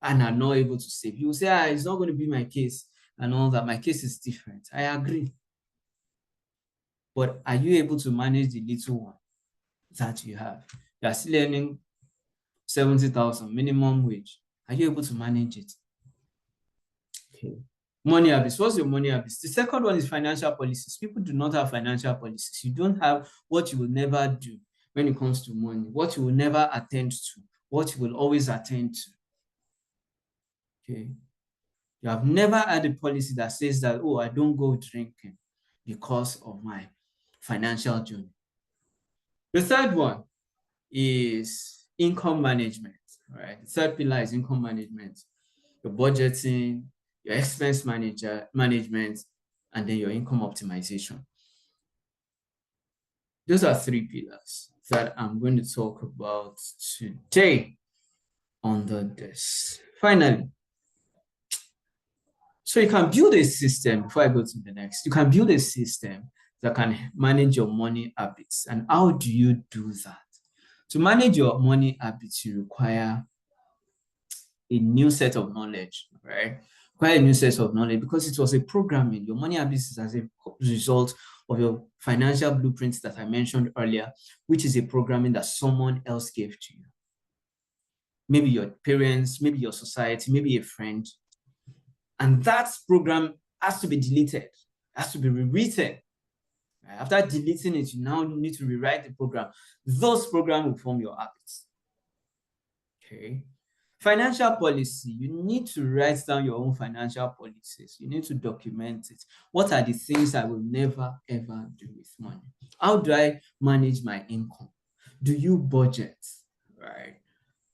A: and are not able to save. You say, it's not going to be my case and all that. My case is different. I agree. But are you able to manage the little one that you have? You are still earning 70,000 minimum wage. Are you able to manage it? Okay. Money habits. What's your money habits? The second one is financial policies. People do not have financial policies. You don't have what you will never do when it comes to money, what you will never attend to, what you will always attend to. Okay. You have never had a policy that says that, oh, I don't go drinking because of my financial journey. The third one is income management. All right. The third pillar is income management. Your budgeting, your expense management, and then your income optimization. Those are three pillars that I'm going to talk about today under this. Finally, so you can build a system, before I go to the next, you can build a system that can manage your money habits. And how do you do that? To manage your money habits, you require a new set of knowledge, right? Quite a new set of knowledge because it was a programming. Your money habits is as a result of your financial blueprints that I mentioned earlier, which is a programming that someone else gave to you. Maybe your parents, maybe your society, maybe a friend. And that program has to be deleted, has to be rewritten. After deleting it, you now need to rewrite the program. Those programs will form your habits. Okay. Financial policy, you need to write down your own financial policies. You need to document it. What are the things I will never, ever do with money? How do I manage my income? Do you budget, right?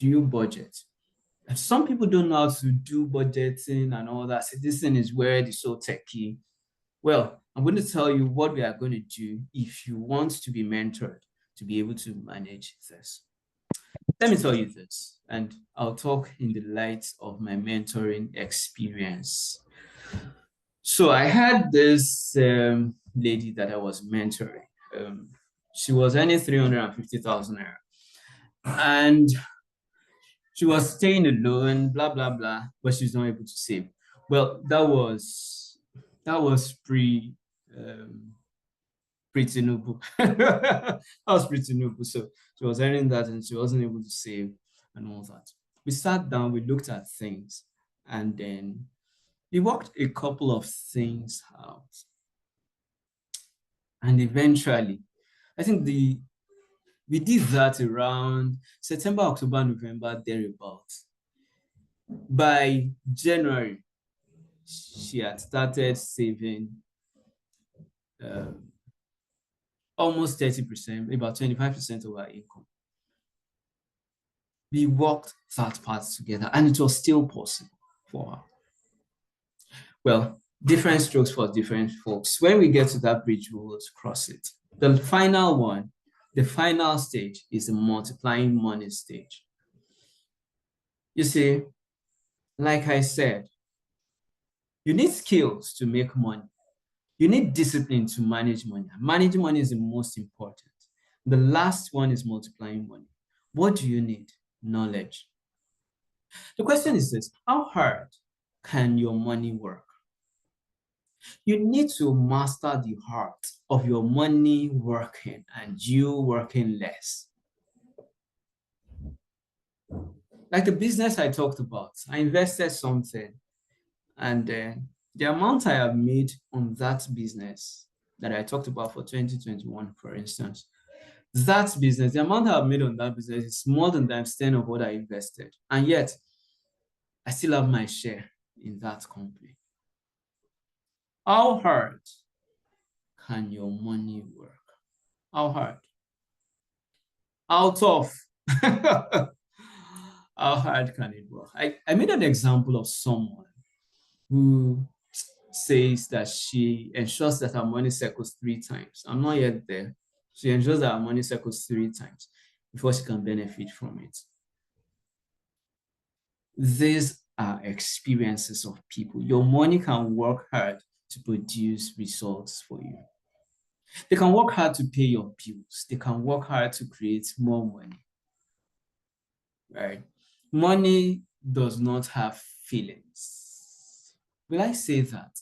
A: Do you budget? And some people don't know how to do budgeting and all that. So this thing is where it's so techy. Well, I'm going to tell you what we are going to do if you want to be mentored to be able to manage this. Let me tell you this, and I'll talk in the light of my mentoring experience. So I had this lady that I was mentoring. She was earning 350,000 naira, and she was staying alone, blah, blah, blah, but she's not able to save. Well, that was pre-Tinubu. That was pre-Tinubu. So she was earning that and she wasn't able to save and all that. We sat down, we looked at things, and then we worked a couple of things out. And eventually, I think we did that around September, October, November, thereabouts. By January, she had started saving almost 30%, about 25% of her income. We worked that part together and it was still possible for her. Well, different strokes for different folks. When we get to that bridge, we will cross it. The final one, the final stage is the multiplying money stage. You see, like I said, you need skills to make money. You need discipline to manage money. Managing money is the most important. The last one is multiplying money. What do you need? Knowledge. The question is this: how hard can your money work? You need to master the art of your money working and you working less. Like the business I talked about, I invested something, and the amount I have made on that business that I talked about for 2021, for instance, That business, the amount I've made on that business is more than times 10 of what I invested. And yet, I still have my share in that company. How hard can your money work? How hard? How tough? How hard can it work? I made an example of someone who says that she ensures that her money circles 3 times. I'm not yet there. She ensures that her money circles 3 times before she can benefit from it. These are experiences of people. Your money can work hard to produce results for you. They can work hard to pay your bills. They can work hard to create more money. Right? Money does not have feelings. Will I say that?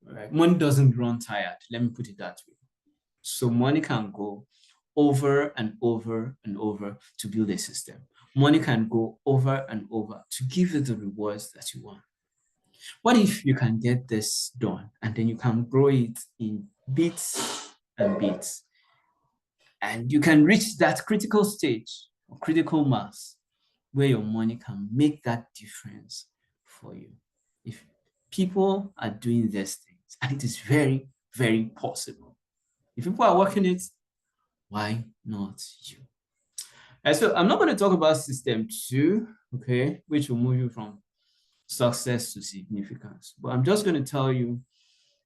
A: Right? Money doesn't run tired. Let me put it that way. So money can go over and over and over to build a system. Money can go over and over to give you the rewards that you want. What if you can get this done and then you can grow it in bits and bits, and you can reach that critical stage or critical mass where your money can make that difference for you? If people are doing these things, and it is very, very possible. If people are working it, why not you? And so I'm not going to talk about system 2, okay, which will move you from success to significance. But I'm just going to tell you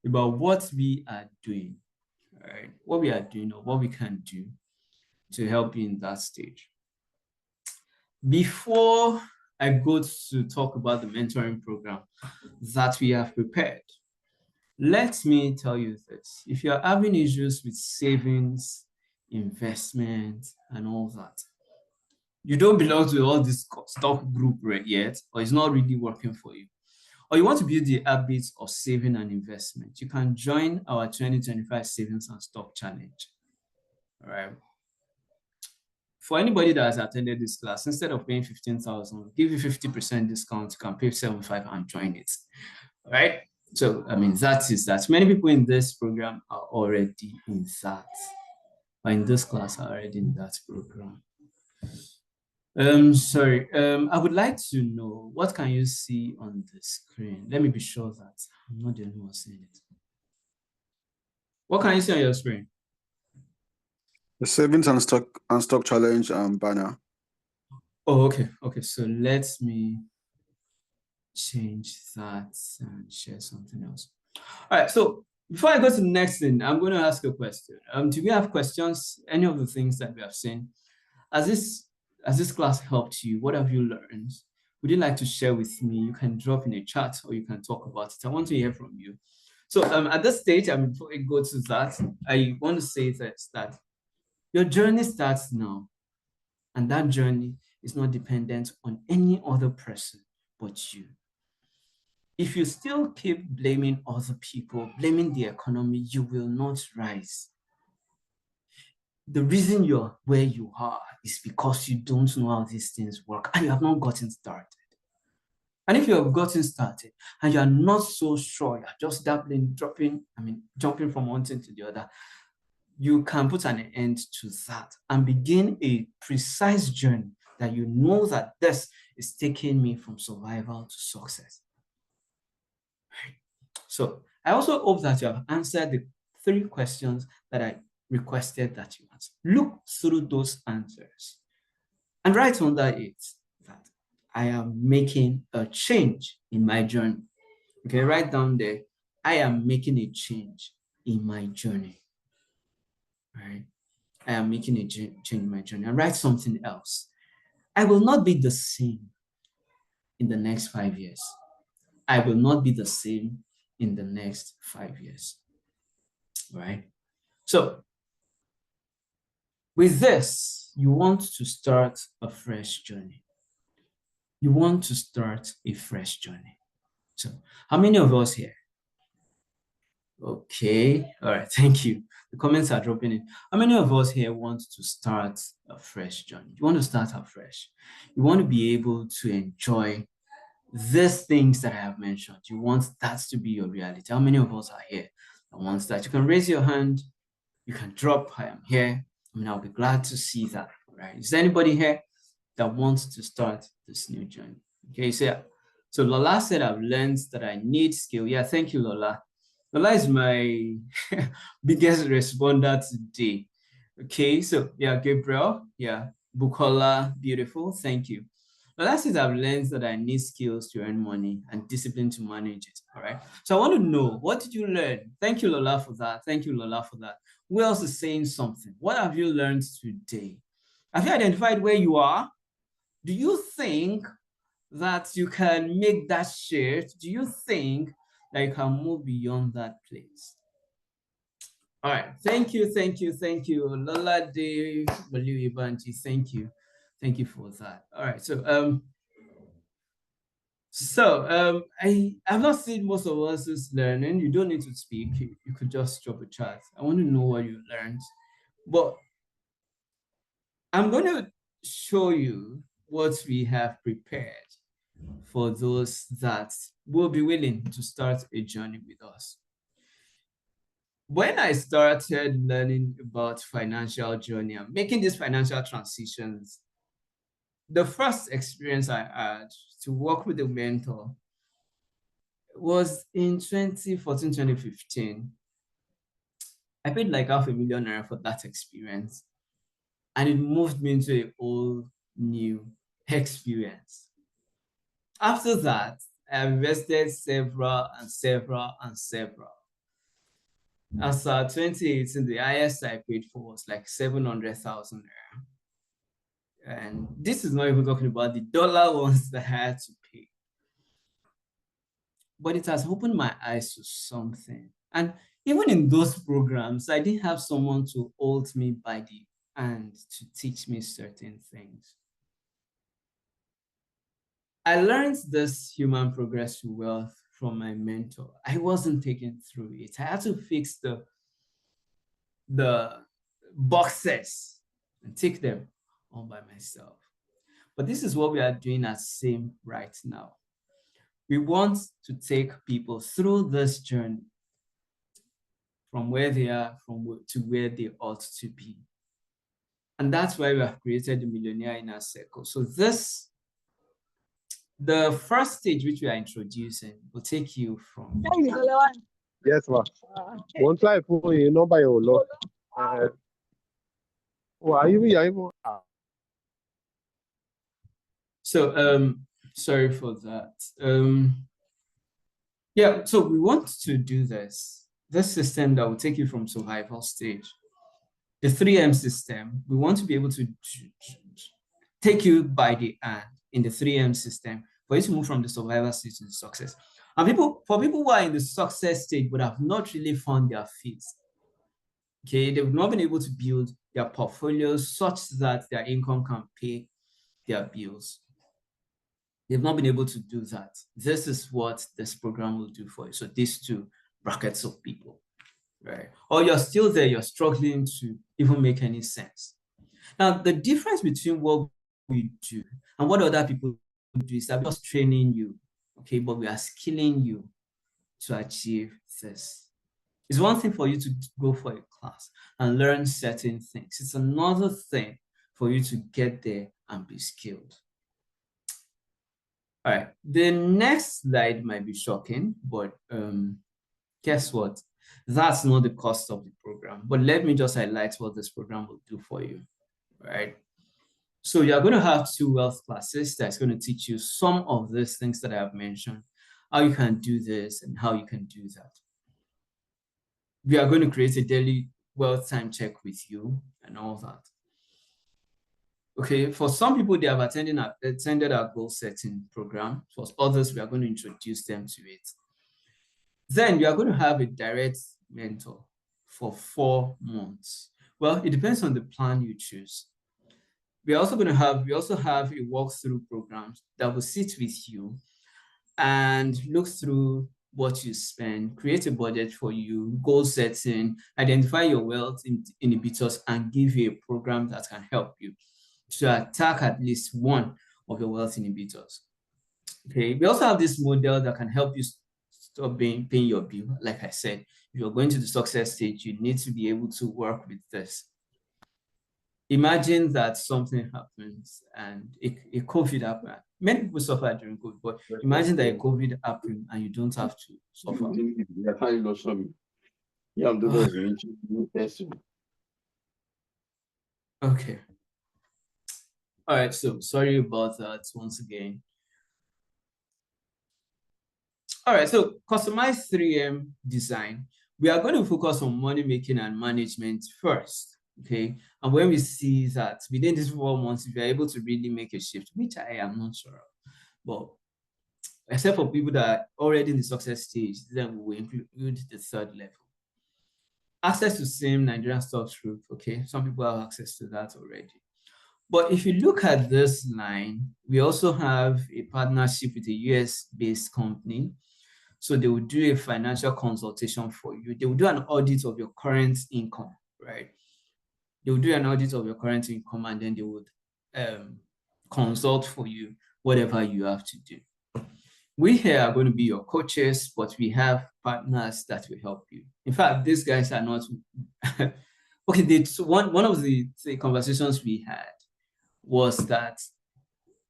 A: about what we are doing, right? What we are doing or what we can do to help you in that stage. Before I go to talk about the mentoring program that we have prepared, let me tell you this. If you're having issues with savings, investment, and all that, you don't belong to all this stock group yet, or it's not really working for you, or you want to build the habits of saving and investment, you can join our 2025 Savings and Stock Challenge. All right. For anybody that has attended this class, instead of paying 15,000, we'll give you 50% discount. You can pay 75 and join it. All right. So, I mean, that is that. Many people in this program are already in that, or in this class are already in that program. Sorry, I would like to know, what can you see on the screen? Let me be sure that I'm not the only one seeing it. What can you see on your screen?
C: The Savings and Stock Challenge banner.
A: Oh, okay. Okay, so let me change that and share something else. All right, so before I go to the next thing, I'm going to ask a question. Do we have questions? Any of the things that we have seen? Has this class helped you? What have you learned? Would you like to share with me? You can drop in a chat or you can talk about it. I want to hear from you. So at this stage, before we go to that, I want to say that your journey starts now, and that journey is not dependent on any other person but you. If you still keep blaming other people, blaming the economy, you will not rise. The reason you're where you are is because you don't know how these things work and you have not gotten started. And if you have gotten started and you are not so sure, you're just dabbling, jumping from one thing to the other, you can put an end to that and begin a precise journey that you know that this is taking me from survival to success. So I also hope that you have answered the 3 questions that I requested that you answer. Look through those answers and write under it that I am making a change in my journey. Okay, write down there, I am making a change in my journey. Right? I am making a change in my journey. And write something else. I will not be the same in the next 5 years. I will not be the same in the next 5 years. Right? So, with this, you want to start a fresh journey. You want to start a fresh journey. So, how many of us here? Okay, all right, thank you. The comments are dropping in. How many of us here want to start a fresh journey? You want to start afresh. You want to be able to enjoy these things that I have mentioned. You want that to be your reality. How many of us are here that wants that? You can raise your hand. You can drop, I am here. I mean, I'll be glad to see that, right? Is there anybody here that wants to start this new journey? Okay, so Lola said, I've learned that I need skill. Yeah, thank you, Lola. Lola is my biggest responder today. Okay, so yeah, Gabriel, yeah, Bukola, beautiful, thank you. Lola says, I've learned that I need skills to earn money and discipline to manage it, all right? So I want to know, what did you learn? Thank you, Lola, for that. Thank you, Lola, for that. Who else is saying something? What have you learned today? Have you identified where you are? Do you think that you can make that shift? Do you think that you can move beyond that place? All right, thank you, thank you, thank you. Lola De Banji, thank you. Thank you for that. All right, I have not seen most of us is learning. You don't need to speak. You could just drop a chat. I want to know what you learned. But I'm going to show you what we have prepared for those that will be willing to start a journey with us. When I started learning about financial journey and making these financial transitions, the first experience I had to work with a mentor was in 2014, 2015. I paid like $500,000 for that experience, and it moved me into a whole new experience. After that, I invested several and several and several. As 2018, the highest I paid for was like 700,000 naira. And this is not even talking about the dollar ones that I had to pay. But it has opened my eyes to something. And even in those programs, I didn't have someone to hold me by the hand to teach me certain things. I learned this human progress to wealth from my mentor. I wasn't taken through it. I had to fix the boxes and take them all by myself. But this is what we are doing at SAME right now. We want to take people through this journey from where they are to where they ought to be. And that's why we have created the Millionaire Inner Circle. So the first stage which we are introducing will take you from.
D: Yes, ma'am. One try for you, no by your law. Why you
A: So sorry for that. Yeah, so we want to do this system that will take you from survival stage. The 3M system, we want to be able to take you by the hand in the 3M system for you to move from the survival stage to the success. And for people who are in the success stage but have not really found their feet, okay, they've not been able to build their portfolios such that their income can pay their bills. They've not been able to do that. This is what this program will do for you. So these two brackets of people, right? Or you're still there, you're struggling to even make any sense. Now, the difference between what we do and what other people do is that we're just training you, okay? But we are skilling you to achieve this. It's one thing for you to go for a class and learn certain things. It's another thing for you to get there and be skilled. All right, the next slide might be shocking, but guess what? That's not the cost of the program, but let me just highlight what this program will do for you, right? So you're going to have 2 wealth classes that's going to teach you some of these things that I have mentioned, how you can do this and how you can do that. We are going to create a daily wealth time check with you and all that. Okay, for some people, they have attended our goal setting program. For others, we are going to introduce them to it. Then you are going to have a direct mentor for 4 months. Well, it depends on the plan you choose. We also have a walkthrough program that will sit with you and look through what you spend, create a budget for you, goal setting, identify your wealth inhibitors, and give you a program that can help you to attack at least one of your wealth inhibitors. Okay, we also have this model that can help you stop paying your bill. Like I said, if you're going to the success stage, you need to be able to work with this. imagine that something happens and a COVID happened. Many people suffer during COVID, but imagine that a COVID happened and you don't have to suffer. Okay. All right, so sorry about that once again. All right, so customized 3M design. We are going to focus on money making and management first, okay? And when we see that within these 4 months, if you're able to really make a shift, which I am not sure of, but except for people that are already in the success stage, then we will include the third level. Access to same Nigerian stocks group, okay? Some people have access to that already. But if you look at this line, we also have a partnership with a US-based company. So they will do a financial consultation for you. They will do an audit of your current income, right? They will do an audit of your current income and then they would consult for you whatever you have to do. We here are going to be your coaches, but we have partners that will help you. In fact, these guys are not okay. One of the conversations we had was that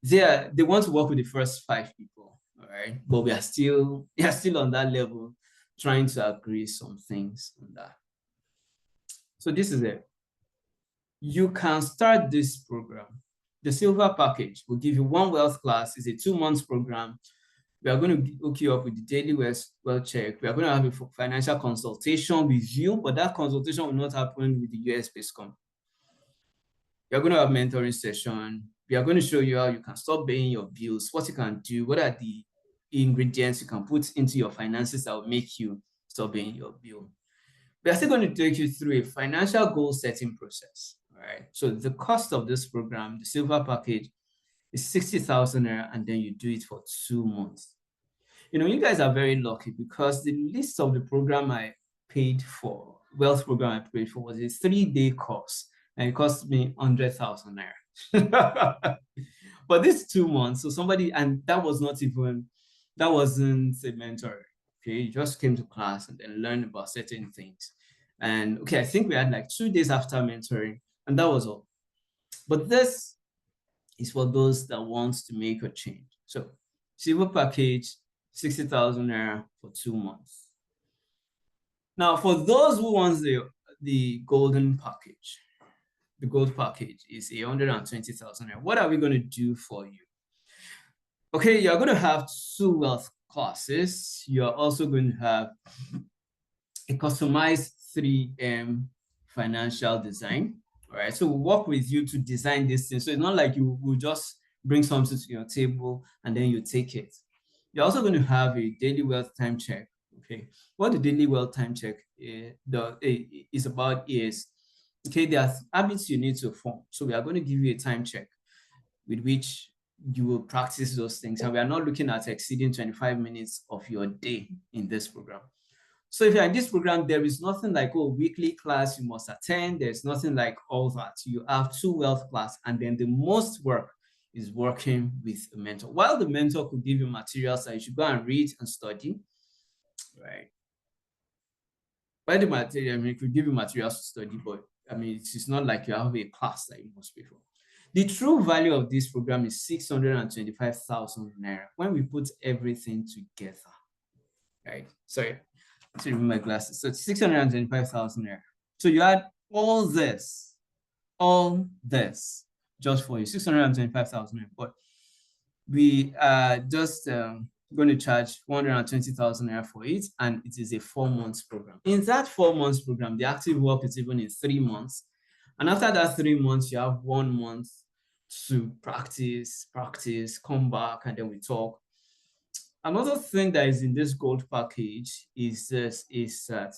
A: they want to work with the first 5 people, all right? But we are still on that level, trying to agree some things on that. So this is it. You can start this program. The silver package will give you 1 wealth class. It's a 2-month program. We are going to hook you up with the daily wealth check. We are going to have a financial consultation with you, but that consultation will not happen with the US-based company. We are going to have mentoring session. We are going to show you how you can stop paying your bills, what you can do, what are the ingredients you can put into your finances that will make you stop paying your bill. We are still going to take you through a financial goal setting process, all right? So the cost of this program, the silver package, is 60,000 naira, and then you do it for 2 months. You know, you guys are very lucky because the list of the program I paid for, wealth program I paid for, was a 3-day course, and it cost me 100,000 naira. But this 2 months, so somebody, and that wasn't a mentor. Okay, you just came to class and then learned about certain things. And okay, I think we had like 2 days after mentoring, and that was all. But this is for those that want to make a change. So silver package, 60,000 naira for 2 months. Now, for those who want the golden package, the gold package is 120,000 naira. What are we going to do for you? Okay, you're going to have 2 wealth classes. You're also going to have a customized 3M financial design. All right, so we'll work with you to design this thing. So it's not like you will just bring something to your table and then you take it. You're also going to have a daily wealth time check. Okay, what the daily wealth time check is about is, okay, there are habits you need to form. So we are going to give you a time check with which you will practice those things. And we are not looking at exceeding 25 minutes of your day in this program. So if you're in this program, there is nothing like, oh, weekly class you must attend. There's nothing like all that. You have 2 wealth class, and then the most work is working with a mentor. While the mentor could give you materials that you should go and read and study, right? By the material, I mean, it could give you materials to study, but I mean, it's not like you have a class that you must pay for. The true value of this program is 625,000 naira when we put everything together, right? Sorry, to remove my glasses. So it's 625,000 naira. So you add all this just for you, 625,000 naira. But we are just going to charge 120,000 naira for it, and it is a 4-month program. In that 4 months program, the active work is even in 3 months. And after that 3 months, you have 1 month to practice, come back, and then we talk. Another thing that is in this gold package is that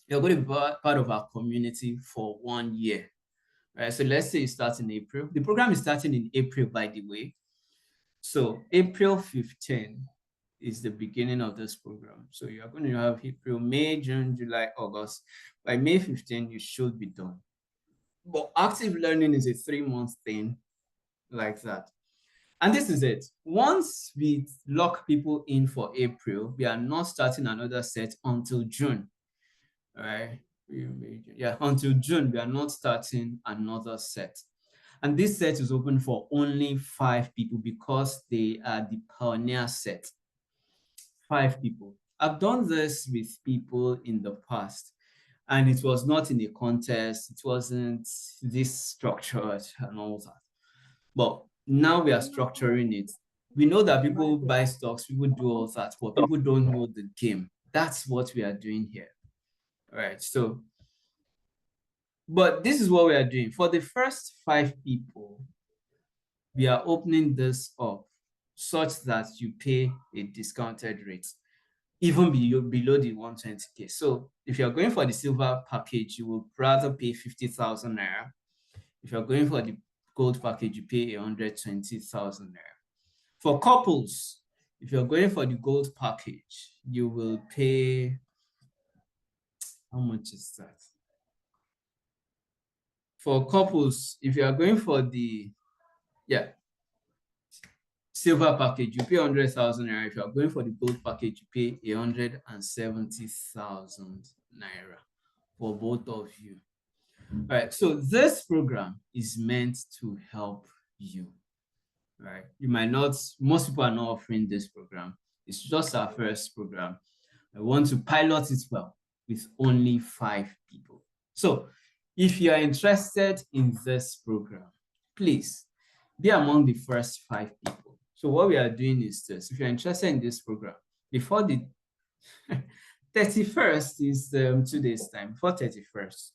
A: you're going to be part of our community for 1 year. Right? So let's say it starts in April. The program is starting in April, by the way. So April 15 is the beginning of this program. So you're going to have April, May, June, July, August. By May 15, you should be done. But active learning is a 3-month thing like that. And this is it. Once we lock people in for April, we are not starting another set until June. All right. Yeah, until June, we are not starting another set. And this set is open for only 5 people because they are the pioneer set. 5 people. I've done this with people in the past, and it was not in a contest, it wasn't this structured and all that. But now we are structuring it. We know that people buy stocks, people do all that, but people don't know the game. That's what we are doing here. All right. So, but this is what we are doing. For the first 5 people, we are opening this up such that you pay a discounted rate, even below the 120K. So if you're going for the silver package, you will rather pay 50,000 naira. If you're going for the gold package, you pay 120,000 naira. For couples, if you're going for the gold package, you will pay, how much is that? For couples, if you are going for the, silver package, you pay 100,000 naira. If you are going for the gold package, you pay 170,000 naira for both of you. All right, so this program is meant to help you, right? You might not, most people are not offering this program. It's just our first program. I want to pilot it well with only 5 people. So if you are interested in this program, please be among the first 5 people. So what we are doing is this. If you're interested in this program, before the 31st is 2 days time, before 31st,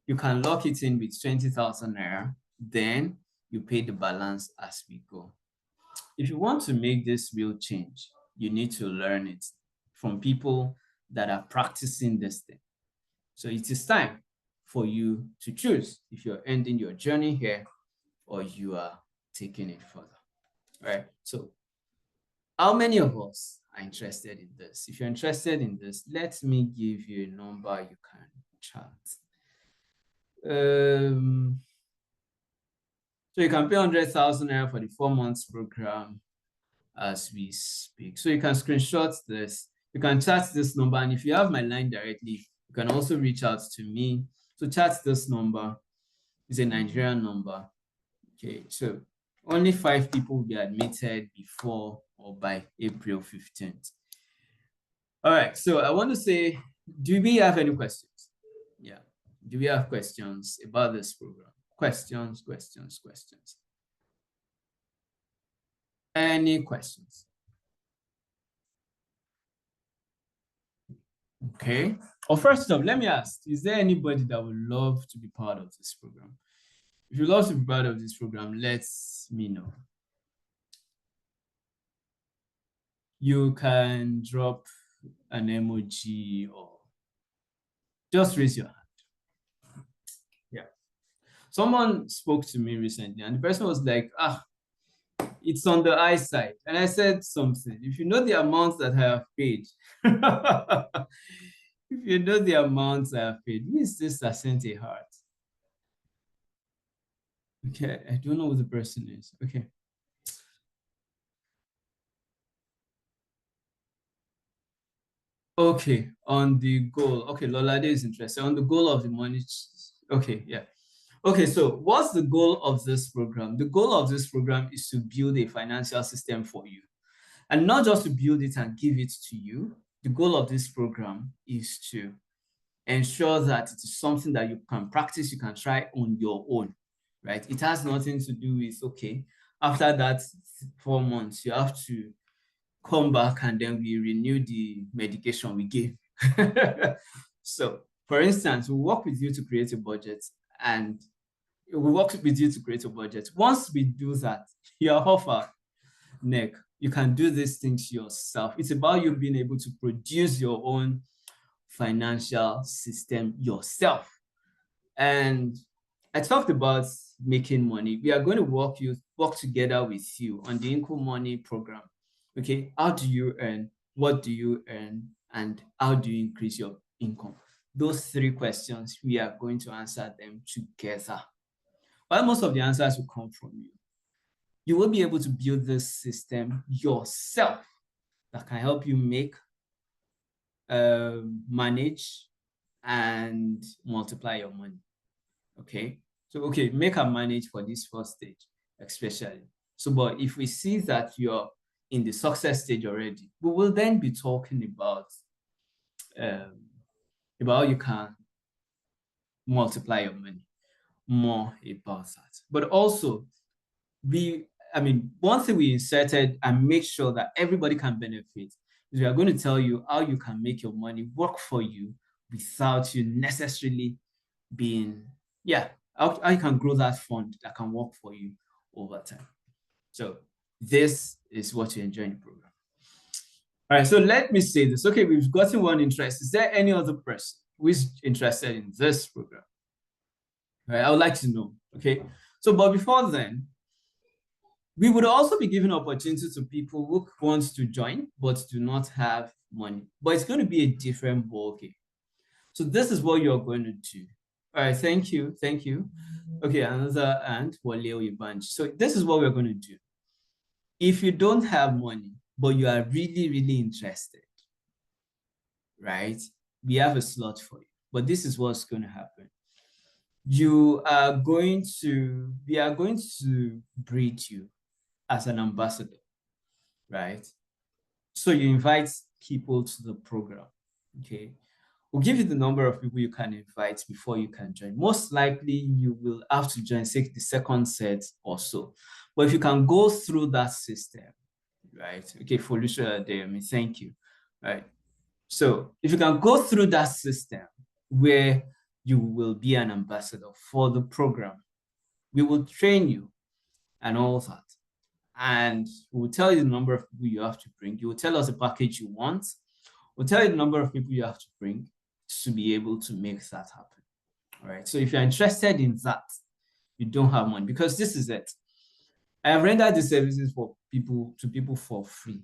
A: you can lock it in with 20,000 naira, then you pay the balance as we go. If you want to make this real change, you need to learn it from people that are practicing this thing. So it is time for you to choose if you're ending your journey here or you are taking it further. All right. So how many of us are interested in this? If you're interested in this, let me give you a number you can chat. So you can pay 100,000 naira for the 4 months program as we speak. So you can screenshot this, you can chat this number, and if you have my line directly, you can also reach out to me. So chat this number. It's a Nigerian number. Okay, so only 5 people will be admitted before or by April 15th. All right, so I want to say, do we have any questions? Yeah, do we have questions about this program? Questions. Any questions? Okay. Well, first off, let me ask, is there anybody that would love to be part of this program? If you love to be part of this program, let me know. You can drop an emoji or just raise your hand. Yeah. Someone spoke to me recently and the person was like, it's on the high side. And I said something. If you know the amounts that I have paid, if you know the amounts I have paid, who is this that sent a heart? Okay, I don't know who the person is. Okay. Okay, on the goal. Okay, Lolade is interested. On the goal of the money. Okay, yeah. Okay, so what's the goal of this program? The goal of this program is to build a financial system for you. And not just to build it and give it to you. The goal of this program is to ensure that it is something that you can practice, you can try on your own, right? It has nothing to do with, okay, after that 4 months, you have to come back and then we renew the medication we gave. So, for instance, we work with you to create a budget and we work with you to create a budget. Once we do that, you're off our neck. You can do these things yourself. It's about you being able to produce your own financial system yourself. And I talked about making money. We are going to work together with you on the Income Money program. Okay, how do you earn? What do you earn? And how do you increase your income? Those 3 questions, we are going to answer them together. While most of the answers will come from you, you will be able to build this system yourself that can help you make, manage, and multiply your money. Okay. So, okay, make and manage for this first stage, especially. So, but if we see that you're in the success stage already, we will then be talking about how you can multiply your money, more about that. But also, one thing we inserted and make sure that everybody can benefit is we are going to tell you how you can make your money work for you without you necessarily being, how you can grow that fund that can work for you over time. So this is what you enjoy in the program. All right, so let me say this. Okay, we've gotten one interest. Is there any other person who is interested in this program? All right, I would like to know. Okay, so but before then, we would also be giving opportunity to people who want to join but do not have money. But it's going to be a different ballgame. So this is what you're going to do. All right, thank you. Okay, another and Wale Oyebanji. So this is what we're going to do. If you don't have money, but you are really, really interested, right? We have a slot for you. But this is what's going to happen. We are going to breed you as an ambassador, right? So you invite people to the program, okay? We'll give you the number of people you can invite before you can join. Most likely you will have to join, say, the second set or so. But if you can go through that system, right? Okay, Felicia there, thank you, right? So if you can go through that system where you will be an ambassador for the program, we will train you and all that. And we'll tell you the number of people you have to bring. You will tell us the package you want. We'll tell you the number of people you have to bring to be able to make that happen. All right. So if you're interested in that, you don't have money, because this is it. I have rendered these services to people for free,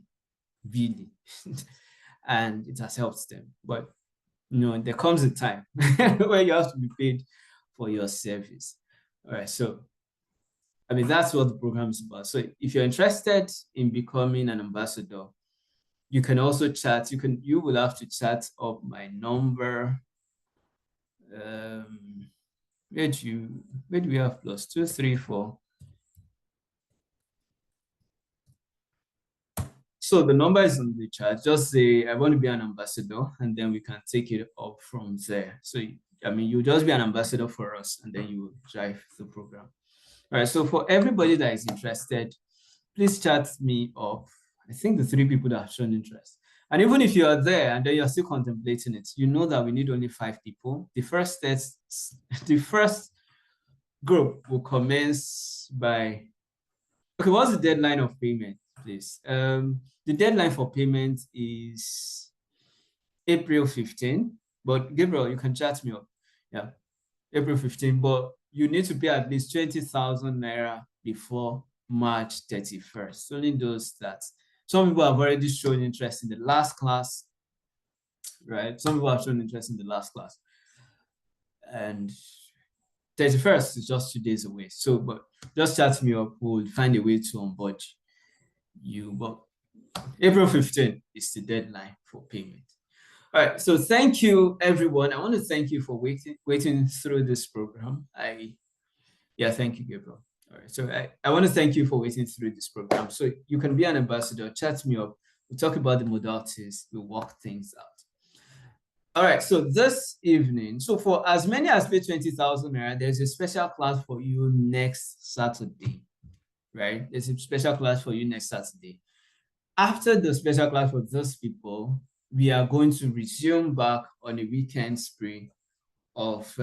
A: really, and it has helped them. But there comes a time where you have to be paid for your service. All right. So that's what the program is about. So if you're interested in becoming an ambassador, you can also chat. You will have to chat up my number. Where do we have +234? So the number is on the chat. Just say, I want to be an ambassador, and then we can take it up from there. So, you just be an ambassador for us, and then you will drive the program. All right, so for everybody that is interested, please chat me up. I think the 3 people that have shown interest. And even if you are there and then you're still contemplating it, you know that we need only 5 people. The first group will commence by, okay, what's the deadline of payment, please? The deadline for payment is April 15, but Gabriel, you can chat me up. Yeah, April 15, but you need to pay at least 20,000 naira before March 31st. Only those that, some people have already shown interest in the last class, right? Some people have shown interest in the last class. And 31st is just 2 days away. So, but just chat me up, we'll find a way to onboard you. But April 15 is the deadline for payment. All right, so thank you, everyone. I want to thank you for waiting through this program. Thank you, Gabriel. All right, so I want to thank you for waiting through this program. So you can be an ambassador, chat me up. We'll talk about the modalities, we'll work things out. All right, so this evening, so for as many as pay 20,000 naira, there's a special class for you next Saturday, right? There's a special class for you next Saturday. After the special class for those people, we are going to resume back on a weekend spree of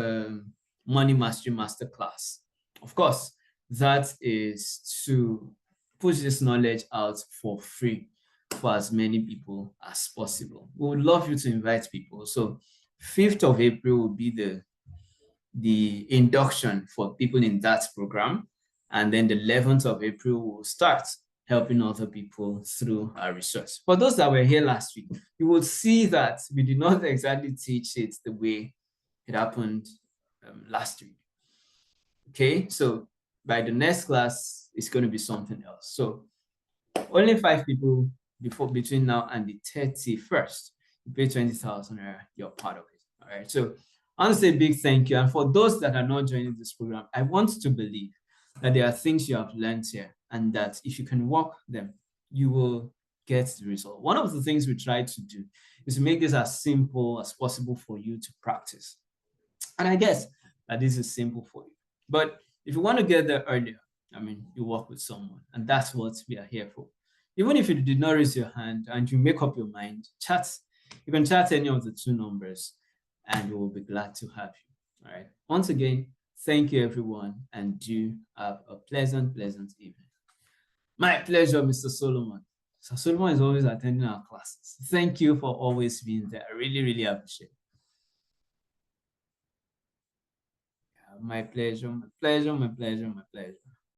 A: Money Mastery Masterclass. Of course, that is to push this knowledge out for free for as many people as possible. We would love you to invite people. So 5th of April will be the induction for people in that program. And then the 11th of April will start helping other people through our research. For those that were here last week, you will see that we did not exactly teach it the way it happened last week. Okay, so by the next class, it's going to be something else. So only 5 people between now and the 31st. You pay 20,000, you're part of it. All right. So I want to say a big thank you. And for those that are not joining this program, I want to believe that there are things you have learned here and that if you can work them, you will get the result. One of the things we try to do is to make this as simple as possible for you to practice. And I guess that this is simple for you. But if you want to get there earlier, I mean, you work with someone, and that's what we are here for. Even if you did not raise your hand and you make up your mind, chat. You can chat any of the two numbers, and we will be glad to have you. All right. Once again, thank you, everyone, and do have a pleasant evening. My pleasure, Mr. Solomon. So Solomon is always attending our classes. Thank you for always being there. I really appreciate it. My pleasure.